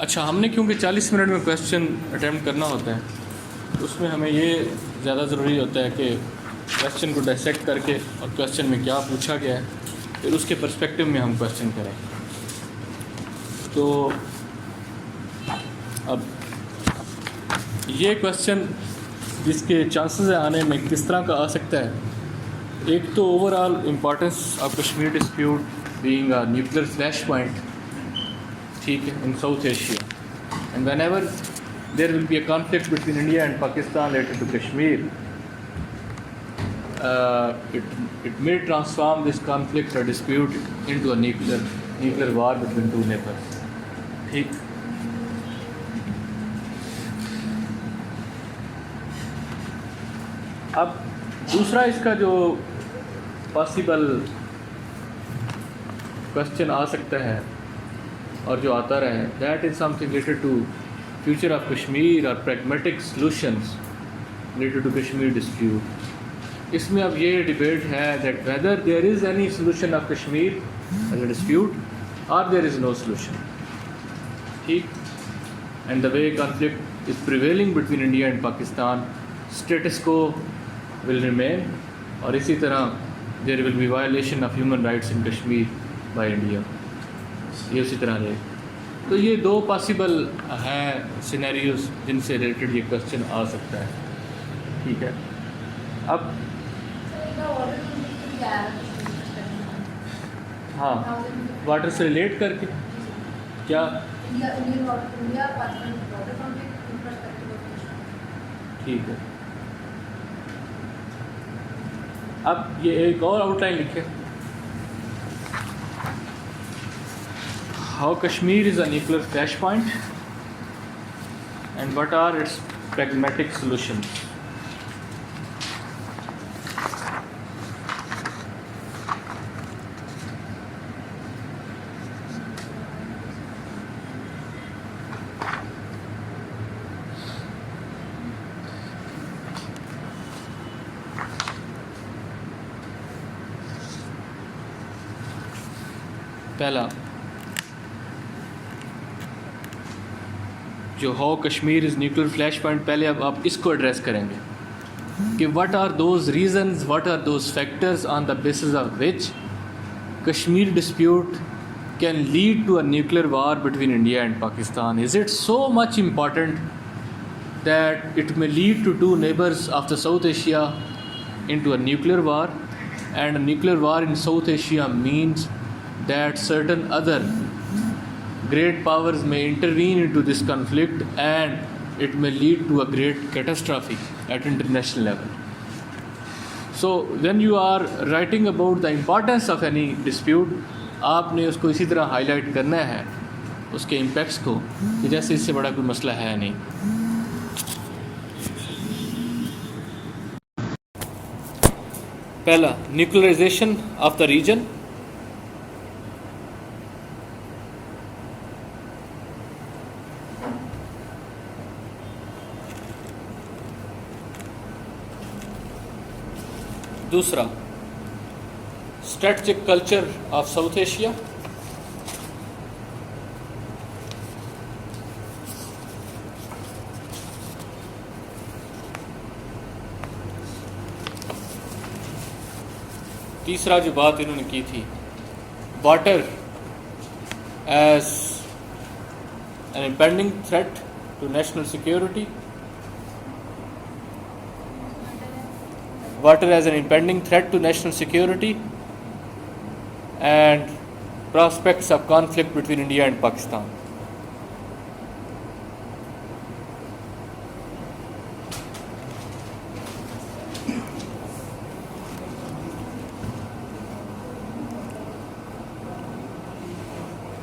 اچھا، ہم نے کیونکہ 40 منٹ میں کویشچن اٹیمپٹ کرنا ہوتا ہے، اس میں ہمیں یہ زیادہ ضروری ہوتا ہے کہ کویشچن کو ڈائسیکٹ کر کے اور کویشچن میں کیا پوچھا گیا ہے پھر اس کے پرسپیکٹو میں ہم کویشچن کریں. تو اب یہ کویشچن جس کے چانسز آنے میں کس طرح کا آ سکتا ہے، ایک تو overall importance of Kashmir dispute being a nuclear flash point, ٹھیک ہے، in South Asia, and whenever there will be a conflict between India and Pakistan related to Kashmir, it may transform this conflict or dispute into a nuclear war between two neighbors. ٹھیک. اب دوسرا اس کا جو possible question آ سکتا ہے اور جو آتا رہا ہے، that is something related to future of Kashmir اور pragmatic solutions related to Kashmir dispute. اس میں اب یہ ڈبیٹ ہے that whether there is any solution of Kashmir as a dispute اور دیر از نو سولوشن. ٹھیک. And the way conflict is prevailing between India and Pakistan, status quo will remain, اور اسی طرح there will be violation of human rights in Kashmir by India, یہ اسی طرح رہے. تو یہ دو پاسبل ہیں سینیریوز جن سے ریلیٹڈ یہ کویشچن آ سکتا ہے. ٹھیک ہے. اب ہاں، واٹر سے ریلیٹ کر کے کیا ٹھیک ہے. اب یہ ایک اور آؤٹ لائن لکھے، how Kashmir is a nuclear flash point and what are its pragmatic solutions. پہلا جو how Kashmir is nuclear flash point, پہلے اب آپ اس کو ایڈریس کریں گے کہ what are those reasons, what are those factors on the basis of which Kashmir dispute can lead to a nuclear war between India and Pakistan. Is it so much important that it may lead to two neighbors of the South Asia into a nuclear war, and a nuclear war in South Asia means that certain other great powers may intervene into this conflict and it may lead to a great catastrophe at international level. So when you are writing about the importance of any dispute، آپ نے اس کو اسی طرح high light کرنا ہے اس کے impacts کو کہ جیسے اس سے بڑا کوئی مسئلہ ہے نہیں. پہلا، نیوکلرائزیشن آف دا ریجن. دوسرا، strategic culture of South Asia. تیسرا جو بات انہوں نے کی تھی، water as an impending threat to national security. Water as an impending threat to national security and prospects of conflict between India and Pakistan.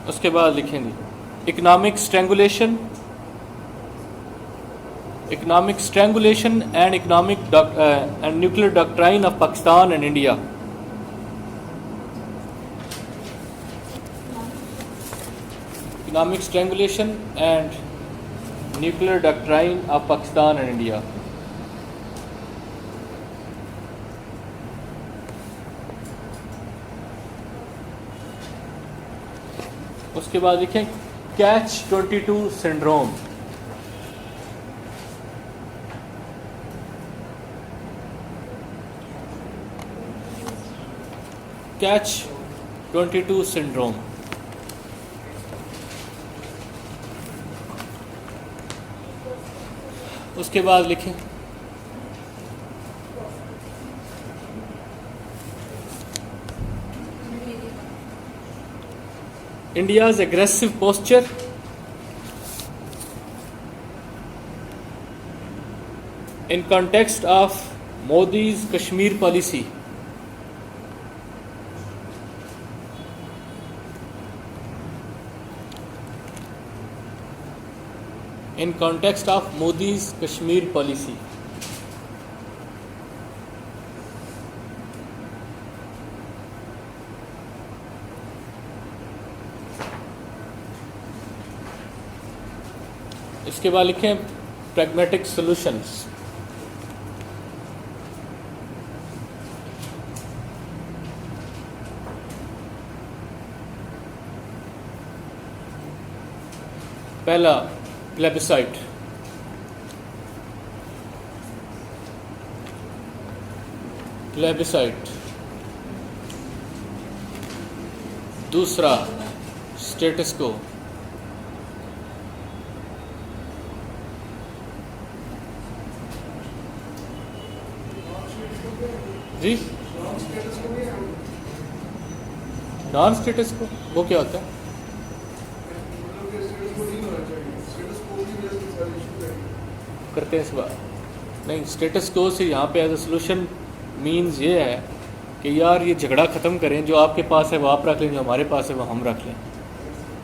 اس کے بعد لکھیں گے economic strangulation and and nuclear doctrine of Pakistan and India. Economic strangulation and nuclear doctrine of Pakistan and India. اس کے بعد لکھیں Catch-22 syndrome. Catch-22 syndrome. اس کے بعد لکھیں India's aggressive posture in context of Modi's Kashmir policy. In context of Modi's Kashmir policy. اس کے بعد لکھیں pragmatic solutions. پہلا plebiscite. دوسرا status quo. جی نان اسٹیٹس کو وہ کیا ہوتا ہے؟ کرتے ہیں اس بات نہیں اسٹیٹس کو سے یہاں پہ ایز اے سولوشن مینز یہ ہے کہ یار یہ جھگڑا ختم کریں، جو آپ کے پاس ہے وہ آپ رکھ لیں، جو ہمارے پاس ہے وہ ہم رکھ لیں،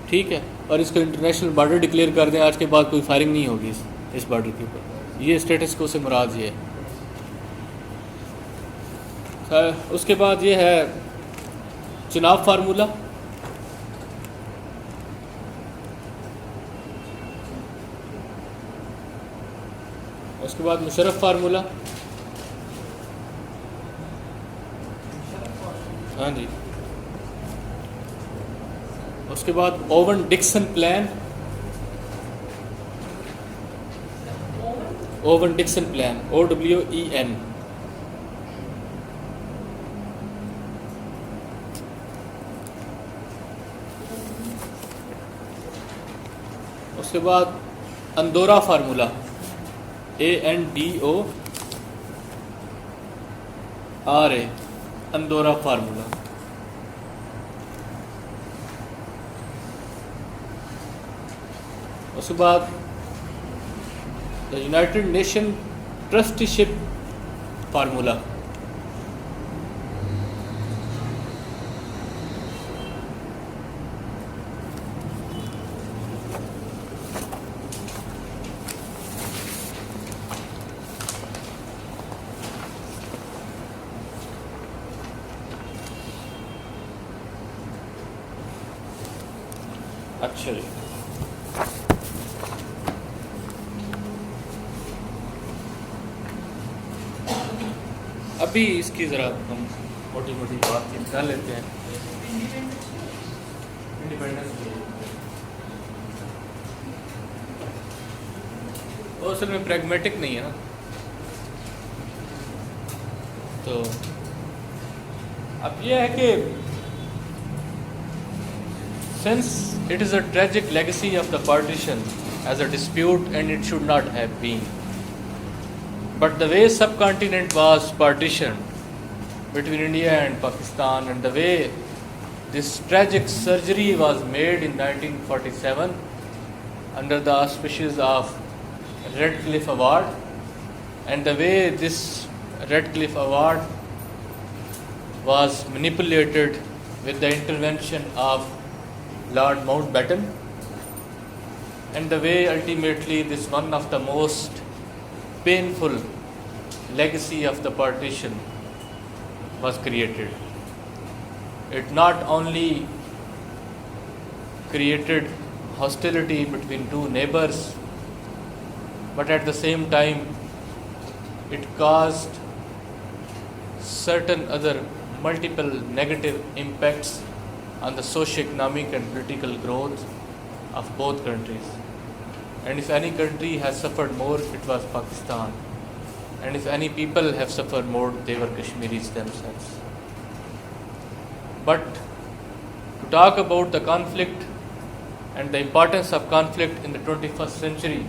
ٹھیک ہے، اور اس کو انٹرنیشنل بارڈر ڈکلیئر کر دیں، آج کے بعد کوئی فائرنگ نہیں ہوگی اس بارڈر کے اوپر. یہ اسٹیٹس کو سے مراد یہ ہے. اس کے بعد یہ ہے چناب فارمولہ. اس کے بعد مشرف فارمولہ. ہاں جی. اس کے بعد Owen Dixon plan. Owen Dixon plan OWEN. اس کے بعد Andorra formula ANDORA. Andorra formula. اس کے بعد United Nation trusteeship formula. اچھا جی. ابھی اس کی ذرا ہم موٹی موٹی بات چیت کر لیتے ہیں. انڈیپینڈنس وہ اصل میں پریگمیٹک نہیں ہے نا، تو اب یہ ہے کہ since it is a tragic legacy of the partition as a dispute and it should not have been, but the way subcontinent was partitioned between India and Pakistan and the way this tragic surgery was made in 1947 under the auspices of Radcliffe Award, and the way this Radcliffe Award was manipulated with the intervention of Lord Mountbatten, and the way ultimately this one of the most painful legacy of the partition was created. It not only created hostility between two neighbors, but at the same time it caused certain other multiple negative impacts on the socio-economic and political growth of both countries. And if any country has suffered more, it was Pakistan. And if any people have suffered more, they were Kashmiris themselves. But to talk about the conflict and the importance of conflict in the 21st century,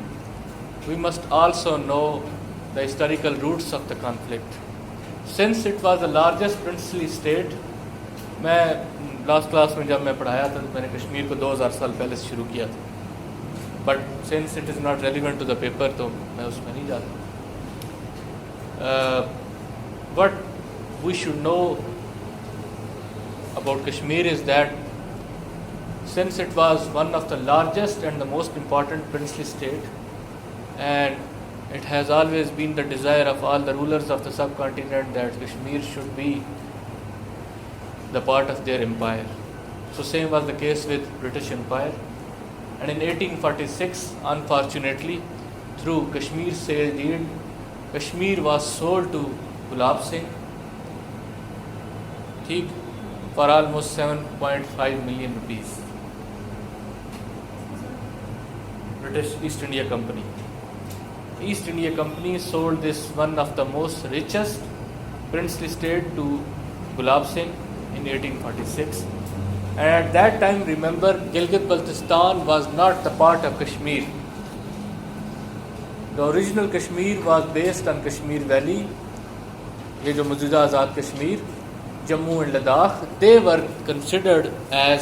we must also know the historical roots of the conflict. Since it was the largest princely state, میں last class میں جب میں پڑھایا تھا تو میں نے کشمیر کو 2000 سال پہلے سے شروع کیا تھا، but since it is not relevant to the paper تو میں اس میں نہیں جاتا. What we should know about Kashmir is that since it was one of the largest and the most important princely state, and it has always been the desire of all the rulers of the subcontinent that Kashmir should be the part of their empire. So same was the case with British Empire. And in 1846, unfortunately, through Kashmir sale deed, Kashmir was sold to Gulab Singh for almost 7.5 million rupees. British East India Company. East India Company sold this one of the most richest princely state to Gulab Singh in 1846. And at that time, remember, Gilgit-Baltistan was not the part of Kashmir. The original Kashmir was based on Kashmir Valley. یہ جو موجودہ Azad Kashmir, Jammu and Ladakh, they were considered as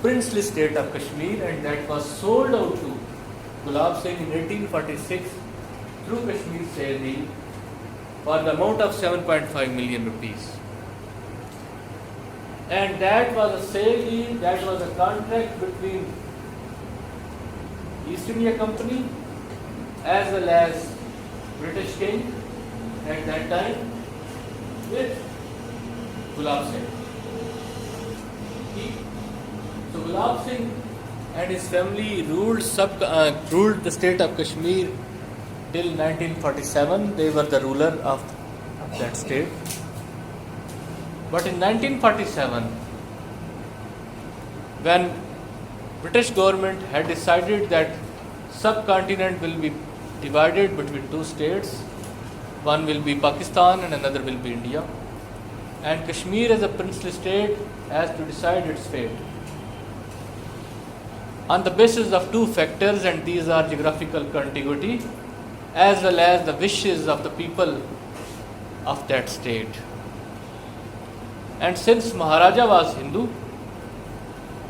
princely state of Kashmir, and that was sold out to Gulab Singh in 1846 through Kashmir sale deal for the amount of 7.5 million rupees. And that was a sale deal, that was a contract between East India Company as well as British King at that time with Gulab Singh. So Gulab Singh and his family ruled the state of Kashmir till 1947. They were the ruler of that state. But in 1947, when British government had decided that subcontinent will be divided between two states, one will be Pakistan and another will be India, and Kashmir as a princely state has to decide its fate on the basis of two factors, and these are geographical contiguity as well as the wishes of the people of that state. And since Maharaja was Hindu,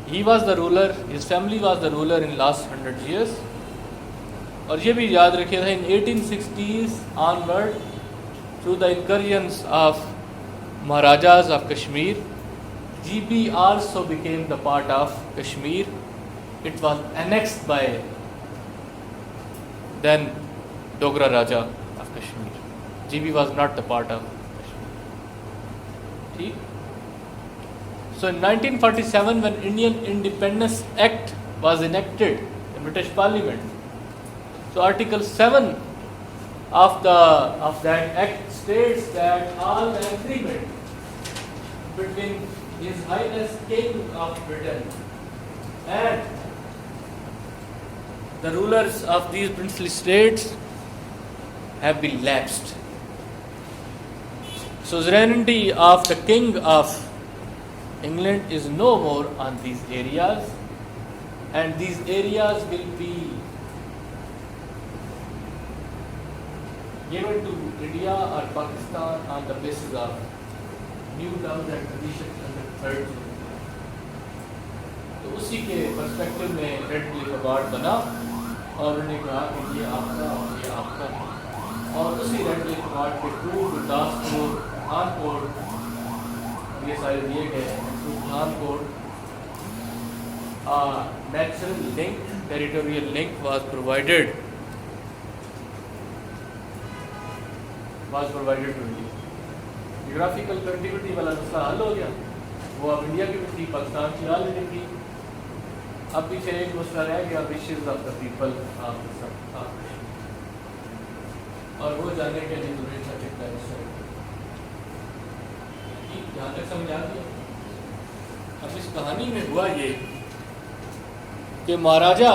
he was the ruler, his family was the ruler in last 100 years. اور یہ بھی یاد رکھیے تھا, in 1860s onward, through the incursions of Maharajas of Kashmir, GB also became the part of Kashmir. It was annexed by then Dogra Raja of Kashmir. GB was not the part of Kashmir. So in 1947, when Indian Independence Act was enacted in British Parliament, so Article 7 of that act states that all the agreement between His Highness King of Britain and the rulers of these princely states have been lapsed. Suzerainty of the King of England is no more on these areas, and these areas will be given to India or Pakistan on the basis of new terms and conditions under third zone. تو اسی کے perspective میں red کلف award بنا اور انہوں نے کہا کہ یہ آپ کا اور یہ آپ کا ہے, اور اسی ریڈ کلف ایوارڈ کے تھرو گرداسپور, پٹھانکوٹ یہ سارے دیے گئے ہیں. Pathankot natural link, territorial link was provided to India. Geographical continuity والا مسئلہ حل ہو گیا, وہ اب انڈیا کی بھی تھی, پاکستان کی آلریڈی تھی. اب پیچھے ایک مسئلہ رہ گیا, wishes of the people of the, اور وہ جاننے کے لیے ضروری تھا کتنا حصہ. یہاں تک سمجھ آ گیا. اب اس کہانی میں ہوا یہ کہ مہاراجا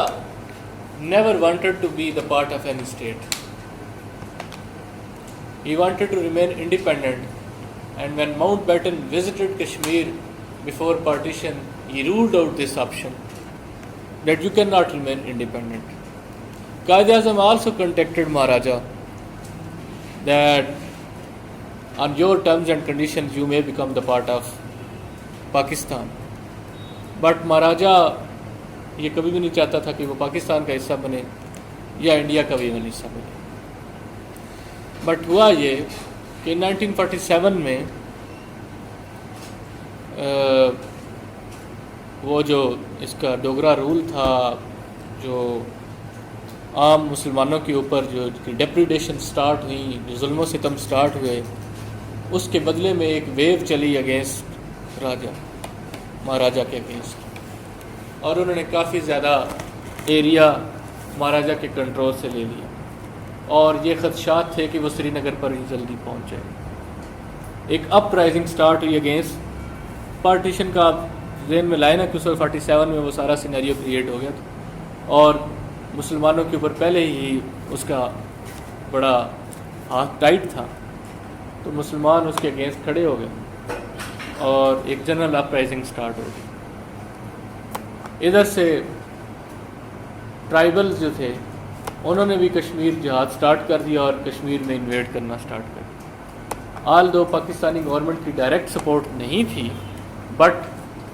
never wanted to be the part of any state. He wanted to remain independent, and when Mountbatten visited Kashmir before partition, he ruled out this option, that you cannot remain independent. Quaid-e-Azam also contacted Maharaja that on your terms and conditions you may become the part of Pakistan. But Maharaja یہ کبھی بھی نہیں چاہتا تھا کہ وہ پاکستان کا حصہ بنے یا انڈیا کا بھی حصہ بنے. بٹ ہوا یہ کہ 1947 میں وہ جو اس کا ڈوگرا رول تھا، جو عام مسلمانوں کے اوپر جو ڈیپریڈیشن سٹارٹ ہوئی، جو ظلم و ستم سٹارٹ ہوئے، اس کے بدلے میں ایک ویو چلی اگینسٹ مہاراجا کے اگینسٹ، اور انہوں نے کافی زیادہ ایریا مہاراجا کے کنٹرول سے لے لیا، اور یہ خدشات تھے کہ وہ سری نگر پر ہی جلدی پہنچ جائے. ایک اپ رائزنگ سٹارٹ ہوئی اگینسٹ پارٹیشن کا. آپ ذہن میں لائے نا کہ 47 میں وہ سارا سینیریو کریٹ ہو گیا تھا، اور مسلمانوں کے اوپر پہلے ہی اس کا بڑا ہاتھ ٹائٹ تھا، تو مسلمان اس کے اگینسٹ کھڑے ہو گئے اور ایک جنرل اپ رائزنگ سٹارٹ ہو گئی. ادھر سے ٹرائبلز جو تھے انہوں نے بھی کشمیر جہاد سٹارٹ کر دیا اور کشمیر میں انویڈ کرنا سٹارٹ کر دیا. آل دو پاکستانی گورنمنٹ کی ڈائریکٹ سپورٹ نہیں تھی، but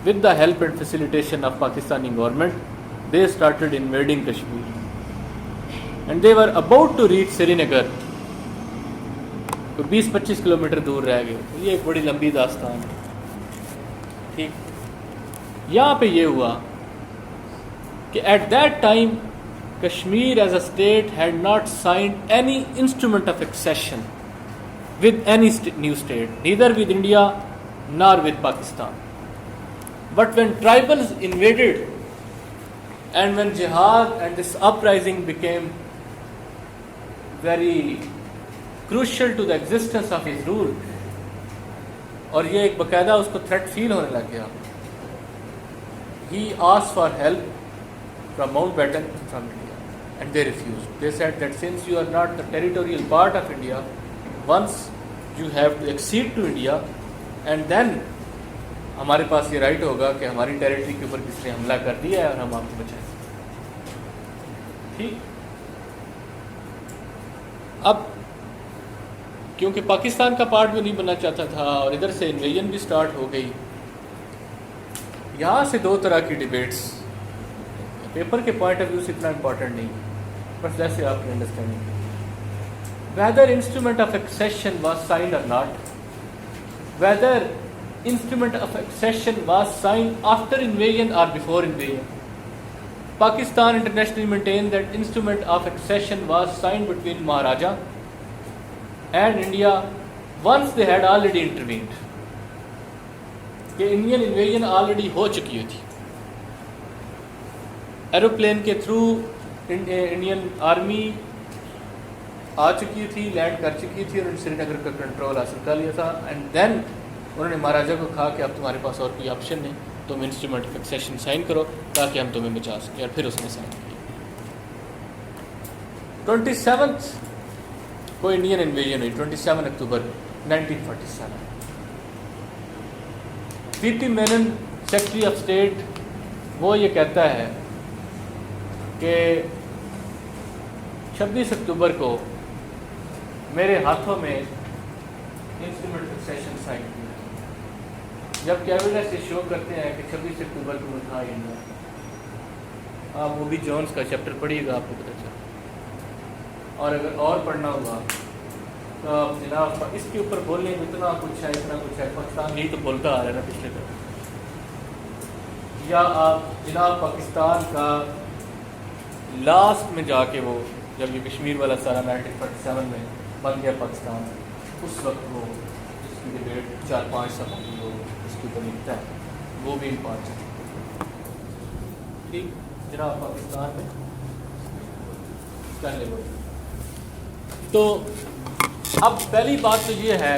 with the help and facilitation of Pakistani government they started invading Kashmir and they were about to reach Srinagar. 20-25 kilometre دور رہ گئے. یہ ایک بڑی لمبی داستان ہے. ٹھیک، یہاں پہ یہ ہوا کہ at that time Kashmir as a state had not signed any instrument of accession with any new state, neither with India nor with Pakistan. But when tribals invaded and when جہاد and this uprising became very crucial to the existence of his rule، اور یہ ایک باقاعدہ اس کو threat فیل ہونے لگ گیا. He asked for help from Mountbatten from India, and they refused. They said that since you are not the territorial part of India, once you have to accede to India, and then ہمارے پاس یہ right ہوگا کہ ہماری territory کے اوپر کس نے حملہ کر دیا ہے اور ہم آپ کو بچائیں. ٹھیک، اب کیونکہ پاکستان کا پارٹ بھی نہیں بننا چاہتا تھا اور ادھر سے انویژن بھی سٹارٹ ہو گئی. یہاں سے دو طرح کی ڈیبیٹس، پیپر کے پوائنٹ آف ویو سے اتنا امپورٹنٹ نہیں، بس جیسے آپ کی understanding, whether instrument of accession was signed اور not, whether instrument of accession was signed after invasion or before invasion. Pakistan internationally maintained that instrument of accession was signed between Maharaja and India once they had already intervened. کہ Indian invasion already ہو چکی تھی، aeroplane کے through Indian army آ چکی تھی، land کر چکی تھی اور سری نگر کا کنٹرول حاصل کر لیا تھا. اینڈ دین انہوں نے مہاراجا کو کہا کہ اب تمہارے پاس اور کوئی آپشن نہیں، تم انسٹرومنٹ آف ایکسیشن سائن کرو تاکہ ہم تمہیں بچا سکیں، اور پھر اس نے سائن کیا. 27 کو انڈین انویژن ہوئی، 27 اکتوبر 1947. پی پی مینن سیکرٹری آف اسٹیٹ وہ یہ کہتا ہے کہ 26 اکتوبر کو میرے ہاتھوں میں انسٹرومنٹ آف ایکسیشن سائن کیا. جب کیبنٹ سے شو کرتے ہیں کہ 26 اکتوبر کو وہ تھا انڈیا، آپ وہ بھی جونز کا چیپٹر پڑھیے گا، آپ کو پتہ چلا. اور اگر اور پڑھنا ہوگا تو آپ جناب اس کے اوپر بولنے میں اتنا کچھ ہے، اتنا کچھ ہے، پاکستان یہی تو بولتا آ رہا ہے نا پچھلے دن. یا آپ جناب پاکستان کا لاسٹ میں جا کے وہ جب یہ کشمیر والا سارا 1947 میں بن گیا پاکستان، اس وقت وہ جس کی ڈبیٹ 4-5 سالوں کی وہ اس کے اوپر لکھتا ہے، وہ بھی امپارٹنٹ. ٹھیک جناب پاکستان میں کر لے. تو اب پہلی بات تو یہ ہے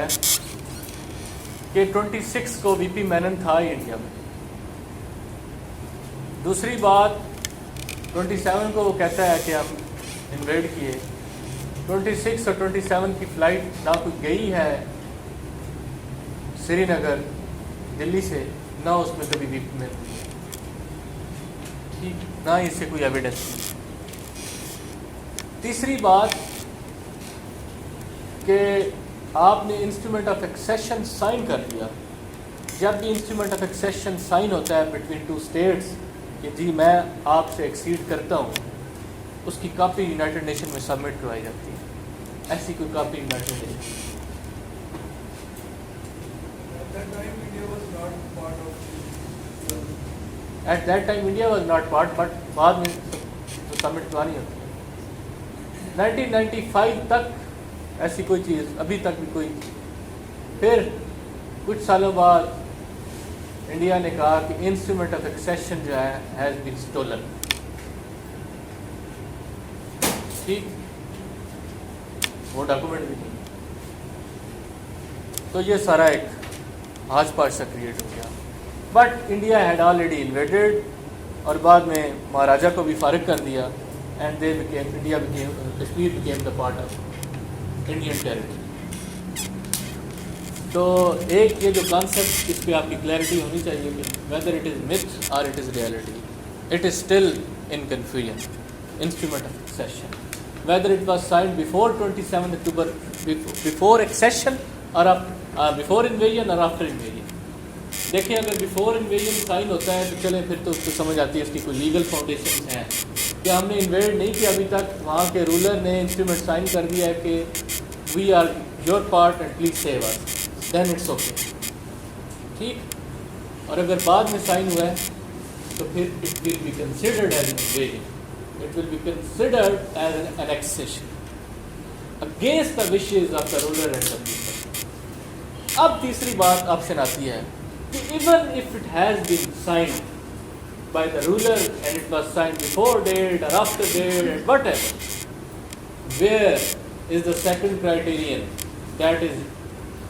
کہ 26 کو وی پی مینن تھا ہی انڈیا میں. دوسری بات 27 کو وہ کہتا ہے کہ ہم انویڈ کیے. 26 اور 27 کی فلائٹ نہ کوئی گئی ہے سری نگر دلی سے، نہ اس میں کبھی بھی ٹھیک، نہ اس سے کوئی ایویڈنس نہیں. تیسری بات کہ آپ نے انسٹرومنٹ آف ایکسیشن سائن کر دیا. جب بھی انسٹرومنٹ آف ایکسیشن سائن ہوتا ہے بٹوین ٹو اسٹیٹس کہ جی میں آپ سے ایکسیڈ کرتا ہوں، اس کی کاپی یونائٹڈ نیشن میں سبمٹ کروائی جاتی ہے. ایسی کوئی copy United Nation at that time India was not part, but بعد میں تو سبمٹ کرانی ہوتی ہے. 1995 تک ایسی کوئی چیز ابھی تک بھی کوئی. پھر کچھ سالوں بعد انڈیا نے کہا کہ انسٹرومنٹ آف ایکسیشن جو ہے ہیز بین اسٹولن. ٹھیک، وہ ڈاکومنٹ بھی نہیں. تو یہ سارا ایک ہاج پاش سا کریٹ ہو گیا. But India had already invaded, اور بعد میں مہاراجہ کو بھی فارغ کر دیا، and they became India became Kashmir became the part of Indian territory. تو ایک یہ جو کانسیپٹ، اس پہ آپ کی کلیئرٹی ہونی چاہیے کہ ویدر اٹ از myth اور it is reality, it is still in confusion. Instrument of accession whether it was signed before 27 October, before accession or before invasion or after invasion. دیکھیں اگر before invasion sign ہوتا ہے تو چلیں پھر تو اس کو سمجھ آتی ہے اس کی کوئی لیگل فاؤنڈیشنز ہیں کہ ہم نے انویڈ نہیں کیا ابھی تک، وہاں کے رولر نے انسٹرومنٹ سائن کر دیا ہے کہ we are your part and please save us, then it's okay. ٹھیک، اور اگر بعد میں سائن ہوا ہے تو پھر it will be considered as invasion. It will be considered as an annexation against the wishes of the ruler and the people. اب تیسری بات آپشن آتی ہے کہ even if it has been signed by the ruler and it was signed before date or after date and whatever, where is the second criterion, that is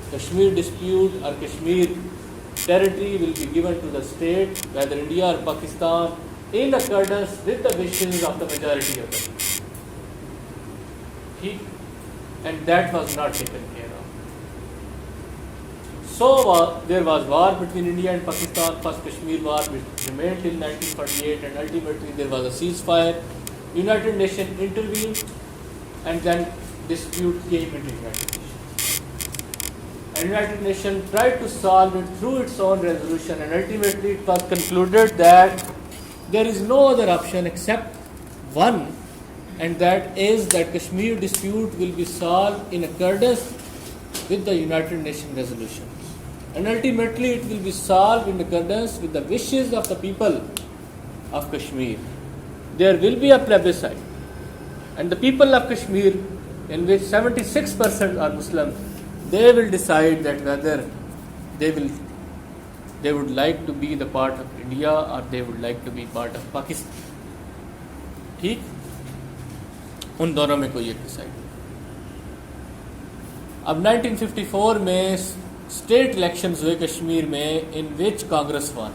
Kashmir dispute or Kashmir territory will be given to the state, whether India or Pakistan, in accordance with the wishes of the majority of the people. And that was not taken care of. So there was war between India and Pakistan, first Kashmir war, which remained till 1948, and ultimately there was a ceasefire. United Nations intervened, and then dispute came into United Nations. And United Nations tried to solve it through its own resolution, and ultimately it was concluded that there is no other option except one, and that is that Kashmir dispute will be solved in accordance with the United Nations resolutions, and ultimately it will be solved in accordance with the wishes of the people of Kashmir. There will be a plebiscite, and the people of Kashmir, in which 76% are Muslim, they will decide that whether they would like to be the part of India or they would like to be part of Pakistan. ٹھیک، ان دونوں میں کوئی ایک decide. اب 1954 میں state elections ہوئے کشمیر میں ان وچ کانگریس وان.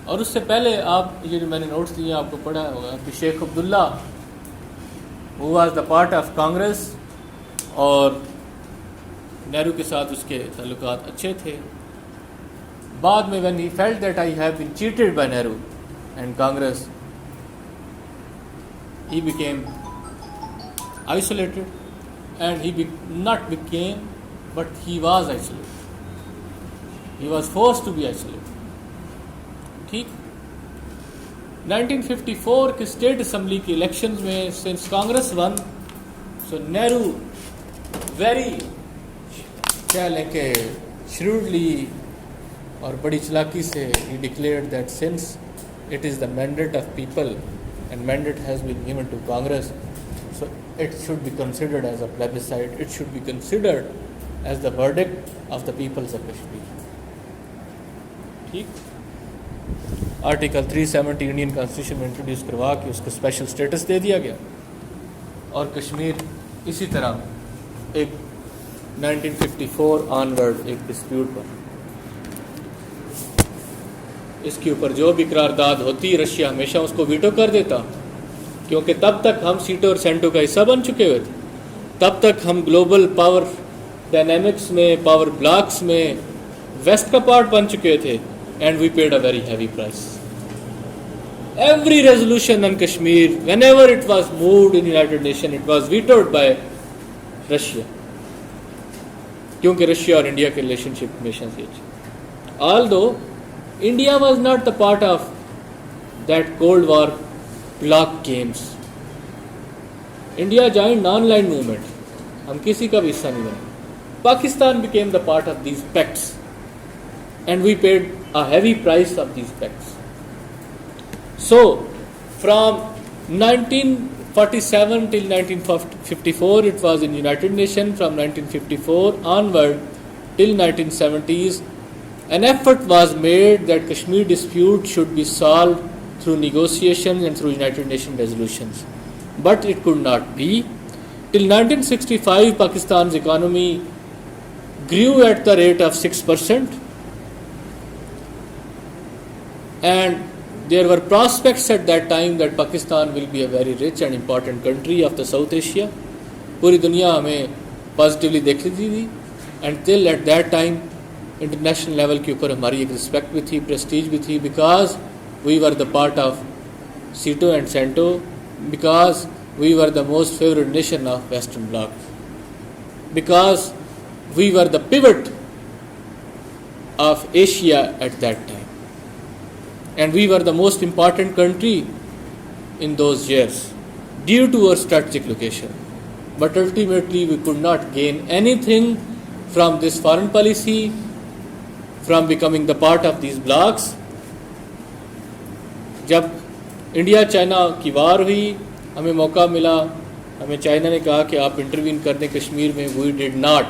اور اس سے پہلے آپ یہ جو میں نے نوٹس دیے آپ کو پڑھا ہوگا کہ شیخ عبداللہ who was the part of Congress, اور نہرو کے ساتھ اس کے تعلقات اچھے تھے. بعد میں when he felt that I have been cheated by Nehru and Congress, he became isolated, and he not became, but he was isolated. He was forced to be isolated. ٹھیک، 1954 کے اسٹیٹ اسمبلی کے elections میں since Congress won, so Nehru very کہہ لیں کہ shrewdly اور بڑی چلاکی سے he declared that since it is the mandate of people and mandate has been given to Congress, so it should be considered as a plebiscite, it should be considered as the verdict of the peoples of Kashmir. ٹھیک، article 370 Indian constitution میں introduce کروا کے اس کو special status دے دیا گیا، اور کشمیر اسی طرح ایک 1954 آنورڈ ایک ڈسپیوٹ پر. اس کے اوپر جو بھی قرارداد ہوتی رشیا ہمیشہ اس کو ویٹو کر دیتا، کیونکہ تب تک ہم سیٹو اور سینٹو کا حصہ بن چکے ہوئے تھے، تب تک ہم گلوبل پاور ڈائنامکس میں، پاور بلاکس میں ویسٹ کا پارٹ بن چکے تھے، and we paid a very heavy price. Every resolution on Kashmir whenever it was moved in United Nation it was vetoed by Russia, کیونکہ رشیا اور India کے relationship ہمیشہ سے اچھے. آلدو India was not the part of that Cold War bloc games. India joined non-aligned movement. ہم کسی کا بھی حصہ نہیں بنے. Pakistan became the part of these pacts and we paid a heavy price of these pacts. So from 1947 till 1954 it was in United Nations. From 1954 onward till 1970s an effort was made that Kashmir dispute should be solved through negotiations and through United Nations resolutions. But it could not be. Till 1965, Pakistan's economy grew at the rate of 6%. And there were prospects at that time that Pakistan will be a very rich and important country of the South Asia. پوری دنیا ہمیں positively دیکھ رہی تھی. And till at that time, international level کے اوپر ہماری ایک رسپیکٹ بھی تھی، پریسٹیج بھی تھی، because we were the part of SEATO and CENTO, because we were the most favourite nation of western bloc, because we were the pivot of Asia at that time, and we were the most important country in those years due to our strategic location. But ultimately we could not gain anything from this foreign policy, from becoming the part of these blocs. جب India China کی وار ہوئی، ہمیں موقع ملا، ہمیں China نے کہا کہ آپ انٹروین کر دیں کشمیر میں. we did not,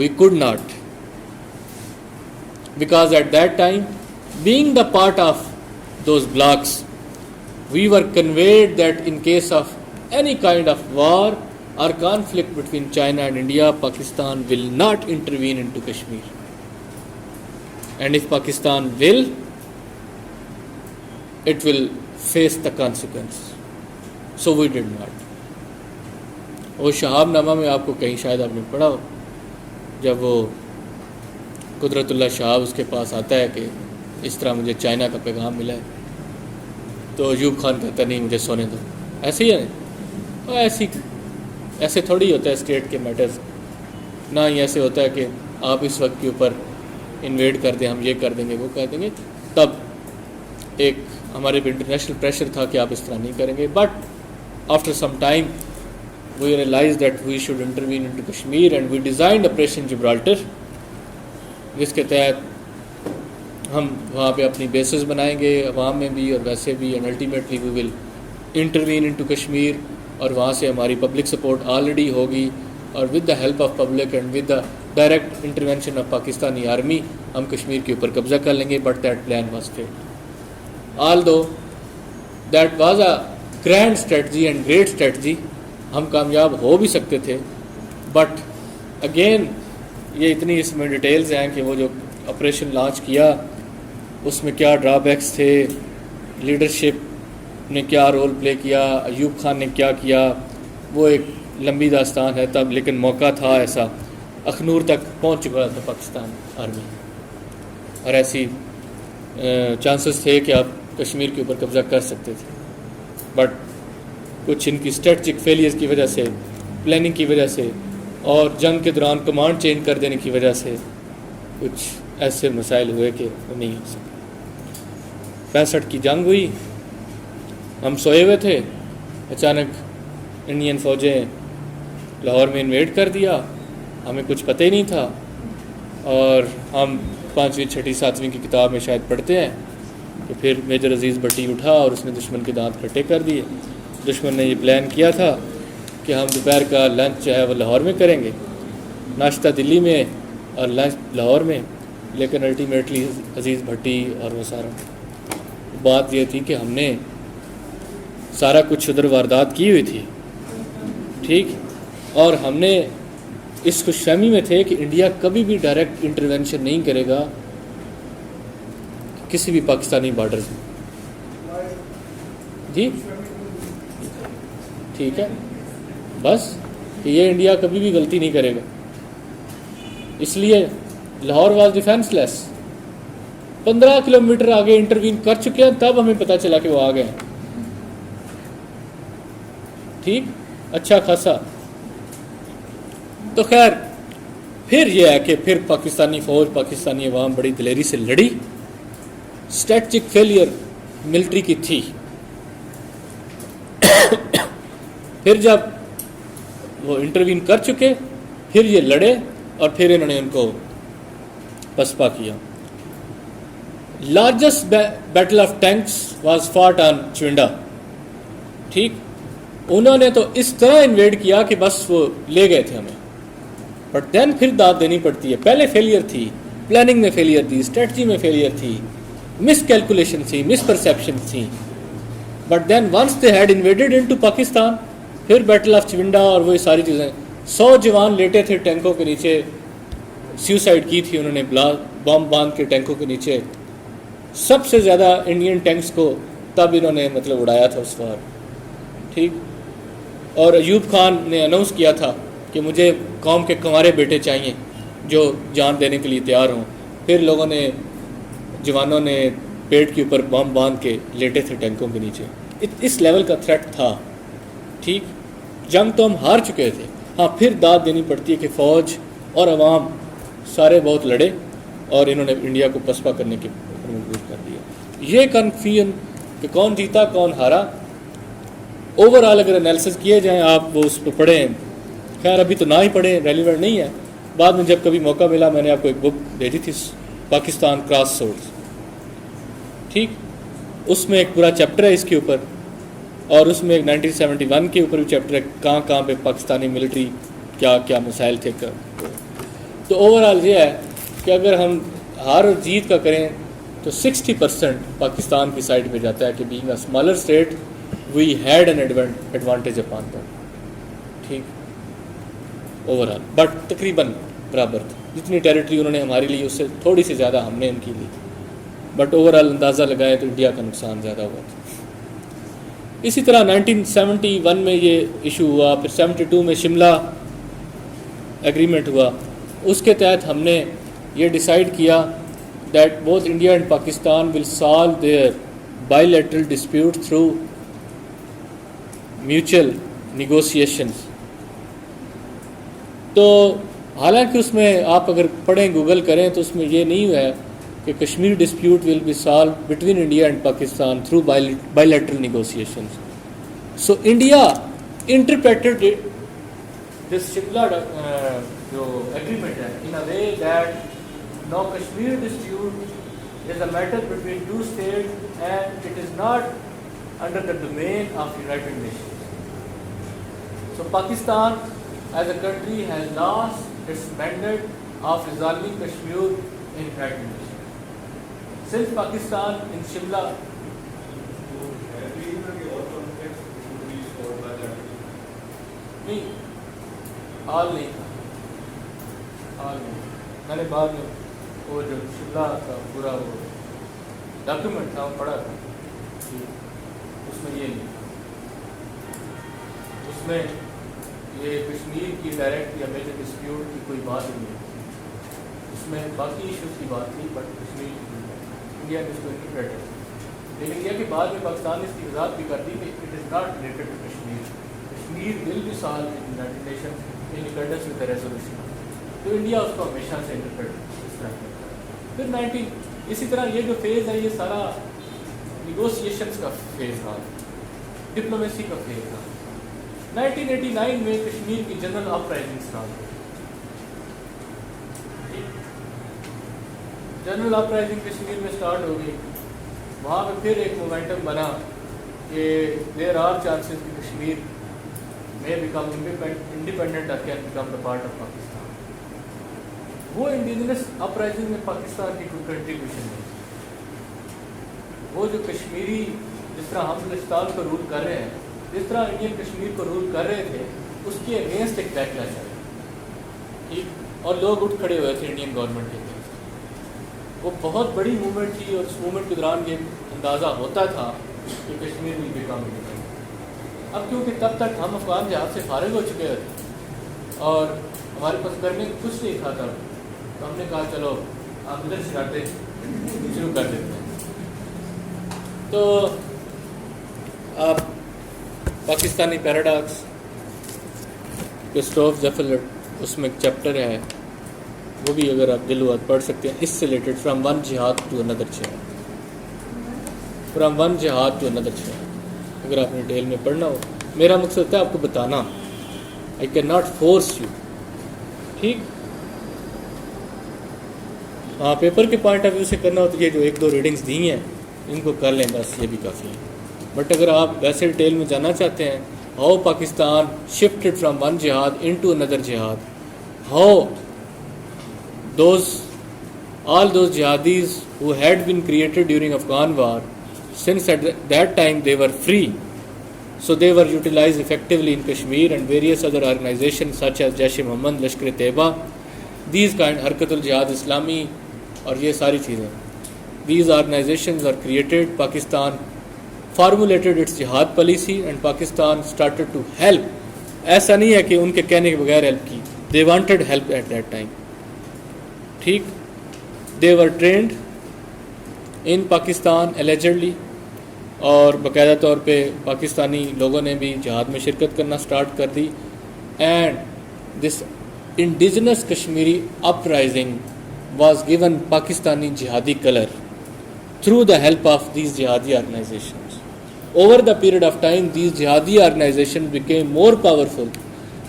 we could not, because at that time being the part of those blocs we were conveyed that in case of any kind of war or conflict between China and India, Pakistan will not intervene into Kashmir. And if Pakistan will, it will face the consequence. So we did not. وہ شہاب نامہ میں آپ کو کہیں شاید آپ نے پڑھا ہو، جب وہ قدرت اللہ شہاب اس کے پاس آتا ہے کہ اس طرح مجھے چائنا کا پیغام ملا ہے، تو ایوب خان کہتا نہیں مجھے سونے دو. ایسے ہی ہے، ایسے تھوڑی ہوتا ہے اسٹیٹ کے میٹرز، نہ ہی ایسے ہوتا ہے کہ آپ اس وقت کے اوپر انویڈ کر دیں، ہم یہ کر دیں گے وہ کر دیں گے. تب ایک ہمارے پہ انٹرنیشنل پریشر تھا کہ آپ اس طرح نہیں کریں گے. But after some time we realize that we should intervene into Kashmir and we designed operation Gibraltar, جس کے تحت ہم وہاں پہ اپنی بیسز بنائیں گے عوام میں بھی اور ویسے بھی، and ultimately we will intervene into Kashmir. اور وہاں سے ہماری پبلک سپورٹ آلریڈی ہوگی، اور with the help of public and with the direct intervention of Pakistani army ہم کشمیر کے اوپر قبضہ کر لیں گے. But that plan was failed, although that was a grand strategy and great strategy. ہم کامیاب ہو بھی سکتے تھے، بٹ اگین یہ اتنی اس میں ڈیٹیلز ہیں کہ وہ جو آپریشن لانچ کیا اس میں کیا ڈرا بیکس تھے، لیڈرشپ نے کیا رول پلے کیا، ایوب خان نے کیا کیا، وہ ایک لمبی داستان ہے تب. لیکن موقع تھا ایسا، اخنور تک پہنچ چکا تھا پاکستان آرمی، اور ایسی چانسز تھے کہ آپ کشمیر کے اوپر قبضہ کر سکتے تھے. بٹ کچھ ان کی اسٹریٹجک فیلیئرز کی وجہ سے، پلاننگ کی وجہ سے، اور جنگ کے دوران کمانڈ چینج کر دینے کی وجہ سے کچھ ایسے مسائل ہوئے کہ وہ نہیں ہو سکے. 65 کی جنگ ہوئی، ہم سوئے ہوئے تھے، اچانک انڈین فوجیں لاہور میں انویڈ کر دیا، ہمیں کچھ پتہ ہی نہیں تھا. اور ہم 5ویں 6ٹھی 7ویں کی کتاب میں شاید پڑھتے ہیں کہ پھر میجر عزیز بٹی اٹھا اور اس نے دشمن کے دانت کھٹے کر دیے. دشمن نے یہ پلان کیا تھا کہ ہم دوپہر کا لنچ جو ہے وہ لاہور میں کریں گے، ناشتہ دلی میں اور لنچ لاہور میں. لیکن الٹیمیٹلی عزیز بھٹی اور وہ سارا بات یہ تھی کہ ہم نے سارا کچھ ادھر واردات کی ہوئی تھی، ٹھیک، اور ہم نے اس خوش فہمی میں تھے کہ انڈیا کبھی بھی ڈائریکٹ انٹرونشن نہیں کرے گا کسی بھی پاکستانی بارڈرز میں. جی ٹھیک ہے بس کہ یہ انڈیا کبھی بھی غلطی نہیں کرے گا. اس لیے Lahore was defence less. 15 kilometre آگے انٹروین کر چکے ہیں تب ہمیں پتہ چلا کہ وہ آ گئے ہیں. ٹھیک اچھا خاصا. تو خیر پھر یہ ہے کہ پھر پاکستانی فوج پاکستانی عوام بڑی دلیری سے لڑی. اسٹریٹجک فیلئر ملٹری کی تھی. پھر جب وہ انٹروین کر چکے پھر یہ لڑے اور پھر انہوں نے ان کو پسپا کیا. Largest battle of tanks was fought on Chawinda. ٹھیک انہوں نے تو اس طرح انویڈ کیا کہ بس وہ لے گئے تھے ہمیں. بٹ دین پھر داد دینی پڑتی ہے. پہلے فیلئر تھی, پلاننگ میں فیلئر تھی, اسٹریٹجی میں فیلئر تھی, مس کیلکولیشن تھی, مس پرسیپشن تھی. But then once they had invaded into Pakistan پھر بیٹل آف چونڈا اور وہی ساری چیزیں. 100 جوان لیٹے تھے ٹینکوں کے نیچے, سیوسائڈ کی تھی انہوں نے بم باندھ کے ٹینکوں کے نیچے. سب سے زیادہ انڈین ٹینکس کو تب انہوں نے مطلب اڑایا تھا اس بار. ٹھیک اور ایوب خان نے اناؤنس کیا تھا کہ مجھے قوم کے کنوارے بیٹے چاہیے جو جان دینے کے لیے تیار ہوں. پھر لوگوں نے جوانوں نے پیٹ کے اوپر بم باندھ کے لیٹے تھے ٹینکوں کے نیچے. اس لیول کا تھریٹ تھا. ٹھیک جنگ تو ہم ہار چکے تھے. ہاں پھر داد دینی پڑتی ہے کہ فوج اور عوام سارے بہت لڑے اور انہوں نے انڈیا کو پسپا کرنے کے مجبور کر دیا. یہ کنفیوژن کہ کون جیتا کون ہارا اوور آل اگر انالیسس کیے جائیں آپ وہ اس پہ پڑھیں. خیر ابھی تو نہ ہی پڑھیں, ریلیونٹ نہیں ہے. بعد میں جب کبھی موقع ملا میں نے آپ کو ایک بک بھیجی تھی پاکستان کراس سورڈز. ٹھیک اس میں ایک پورا چیپٹر ہے اس کے اوپر اور اس میں ایک 1971 کے اوپر بھی چیپٹر ہے کہاں پہ پاکستانی ملٹری کیا کیا مسائل تھے. تو اوور آل یہ ہے کہ اگر ہم ہار اور جیت کا کریں تو 60% پاکستان کی سائڈ پہ جاتا ہے کہ being a smaller state we had an advantage upon that. ٹھیک اوور آل بٹ تقریباً برابر تھا. جتنی ٹیریٹری انہوں نے ہماری لی اس سے تھوڑی سی زیادہ ہم نے ان کی لی. بٹ اوور آل اندازہ لگائے تو انڈیا کا نقصان زیادہ ہوا تھا. اسی طرح 1971 میں یہ ایشو ہوا. پھر 72 میں شملہ ایگریمنٹ ہوا. اس کے تحت ہم نے یہ ڈیسائیڈ کیا that both India and Pakistan will solve their bilateral dispute through mutual negotiations. تو حالانکہ اس میں آپ اگر پڑھیں گوگل کریں تو اس میں یہ نہیں ہوا ہے کہ Kashmir dispute will be solve between India and Pakistan through bilateral negotiations. So India interpreted this Shimla جو ایگریمنٹ ہے in a way that now Kashmir dispute is a matter between two states and it is not under the domain of United Nations. So Pakistan as a country has lost its mandate of resolving Kashmir in United Nations. Since Pakistan in Shimla نہیں حال نہیں تھا. میں نے بعد میں وہ جو شملہ کا پورا وہ ڈاکیومنٹ تھا وہ پڑھا تھا. اس میں یہ نہیں اس میں یہ کشمیر کی ڈائریکٹ یا میجر ڈسپیوٹ کی کوئی بات نہیں ہے. اس میں باقی ایشوز کی بات تھی بٹ کشمیر انڈیا نے اس کو انٹرپریٹ ہے. لیکن یہ کہ بعد میں پاکستان نے اس کی وضاحت بھی کر دی کہ it is not related to Kashmir. Kashmir will be solved in United Nation in accordance with the resolution. تو انڈیا اس کو ہمیشہ سے انٹرپریٹ اس طرح کرتا ہے. پھر اسی طرح یہ جو فیز ہے یہ سارا نیگوسیشنز کا فیز رہا, ڈپلومیسی کا فیز رہا. 1989 میں کشمیر کی جنرل اپرائزنگ اسٹارٹ ہوئی. جنرل اپرائزنگ کشمیر میں اسٹارٹ ہو گئی. وہاں پہ پھر ایک مومنٹم بنا کہ دیر آر چانسز کہ کشمیر میں بیکم انڈیپینڈنٹ اور can become the part of Pakistan. وہ انڈیجنس اپرائزنگ میں پاکستان کی کوئی کنٹریبیوشن نہیں. وہ جو کشمیری جس طرح ہم بلوچستان کو رول کر رہے ہیں جس طرح انڈین کشمیر کو رول کر رہے تھے اس کے اگینسٹ ایک بیکلیش آیا. ٹھیک اور لوگ اٹھ کھڑے ہوئے تھے انڈین گورنمنٹ کے اگینسٹ. وہ بہت بڑی موومنٹ تھی، اور اس موومنٹ کے دوران یہ اندازہ ہوتا تھا کہ کشمیر ول بیکم انڈیپینڈنٹ. اب کیونکہ تب تک ہم افغان جہاد سے فارغ ہو چکے تھے اور ہمارے پاس کرنے کو کچھ نہیں تھا تب، تو ہم نے کہا چلو آپ ادھر سے آتے شروع کر دیتے ہیں. تو آپ پاکستانی پیراڈاکس کرسٹوف زیفر، اس میں ایک چیپٹر ہے، وہ بھی اگر آپ دل واد پڑھ سکتے ہیں، اس سے ریلیٹڈ فرام ون جہاد ٹو اندر جہاد، فرام ون جہاد ٹو اندر جہاد. اگر آپ نے ڈیٹیل میں پڑھنا ہو، میرا مقصد ہے آپ کو بتانا، I can not force you. ٹھیک، ہاں پیپر کے پوائنٹ آف ویو سے کرنا ہو تو یہ جو ایک دو ریڈنگز دی ہیں ان کو کر لیں، بس یہ بھی کافی ہے. بٹ اگر آپ ویسے ڈیٹیل میں جاننا چاہتے ہیں، how Pakistan shifted from one جہاد انٹو اندر جہاد، how all those jihadis who had been created during Afghan war, since at that time they were free, so they were utilized effectively in Kashmir and various other organizations such as Jaish-e-Mohammed, Lashkar-e-Taiba, these kind, Harkat al-Jihad Islami, اور یہ ساری چیزیں. These organizations are created, Pakistan formulated its jihad policy and Pakistan started to help. ایسا نہیں ہے کہ ان کے کہنے کے بغیر ہیلپ کی، they wanted help at that time. ٹھیک، they were trained in Pakistan allegedly، اور باقاعدہ طور پہ پاکستانی لوگوں نے بھی جہاد میں شرکت کرنا سٹارٹ کر دی. And this indigenous Kashmiri uprising was given Pakistani جہادی colour through the help of these جہادی organizations. Over the period of time these جہادی organization became more powerful,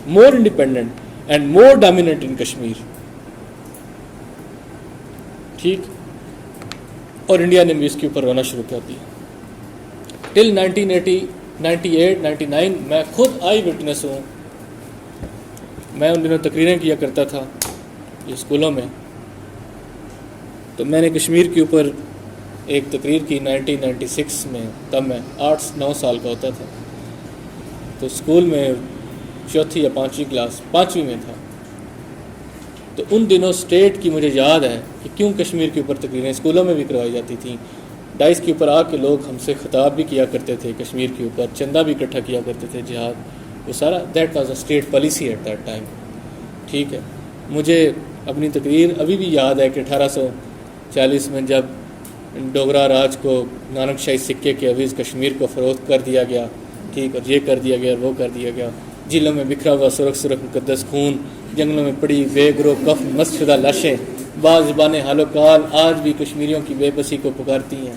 more independent and more dominant in Kashmir. ٹھیک، اور انڈیا نے بھی اس کے اوپر رونا شروع کر دیا. ٹل 1980 98 99 میں خود آئی وٹنس ہوں. میں ان دنوں تقریریں کیا کرتا تھا اسکولوں میں، تو میں نے کشمیر کے اوپر ایک تقریر کی 1996 میں. تب میں 8-9 سال کا ہوتا تھا، تو اسکول میں چوتھی یا پانچویں کلاس، پانچویں میں تھا. تو ان دنوں اسٹیٹ کی مجھے یاد ہے کہ کیوں کشمیر کے اوپر تقریریں اسکولوں میں بھی کروائی جاتی تھیں. ڈائس کے اوپر آ کے لوگ ہم سے خطاب بھی کیا کرتے تھے کشمیر کے اوپر، چندہ بھی اکٹھا کیا کرتے تھے جہاد، وہ سارا that was a state policy at that time. ٹھیک ہے، مجھے اپنی تقریر ابھی بھی یاد ہے کہ 1840 میں جب ڈوگرا راج کو نانک شاہی سکے کے عویز کشمیر کو فروخت کر دیا گیا، ٹھیک، اور یہ کر دیا گیا اور وہ کر دیا گیا. جھیلوں میں بکھرا ہوا سرخ سرخ مقدس خون، جنگلوں میں پڑی بے گروہ کفن مست شدہ لاشیں، بعض زبانیں حال و کال آج بھی کشمیریوں کی بے بسی کو پکارتی ہیں.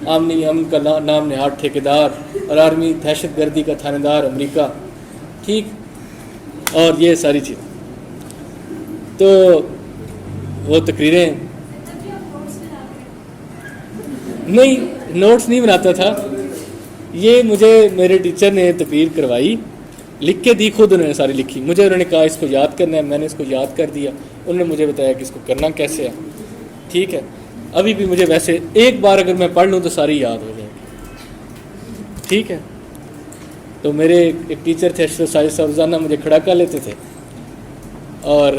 آمنی امن کا نام نہاد ٹھیکیدار اور آرمی دہشت گردی کا تھانے دار امریکہ. ٹھیک، اور یہ ساری چیز. تو وہ تقریریں نہیں، نوٹس نہیں بناتا تھا، یہ مجھے میرے ٹیچر نے تقریر کروائی، لکھ کے دی، خود انہوں نے ساری لکھی. مجھے انہوں نے کہا اس کو یاد کرنا ہے، میں نے اس کو یاد کر دیا. انہوں نے مجھے بتایا کہ اس کو کرنا کیسے ہے. ٹھیک ہے، ابھی بھی مجھے ویسے ایک بار اگر میں پڑھ لوں تو ساری یاد ہو جائے گی. ٹھیک ہے، تو میرے ایک ٹیچر تھے اشرف ساجد صاحب، روزانہ مجھے کھڑا کر لیتے تھے اور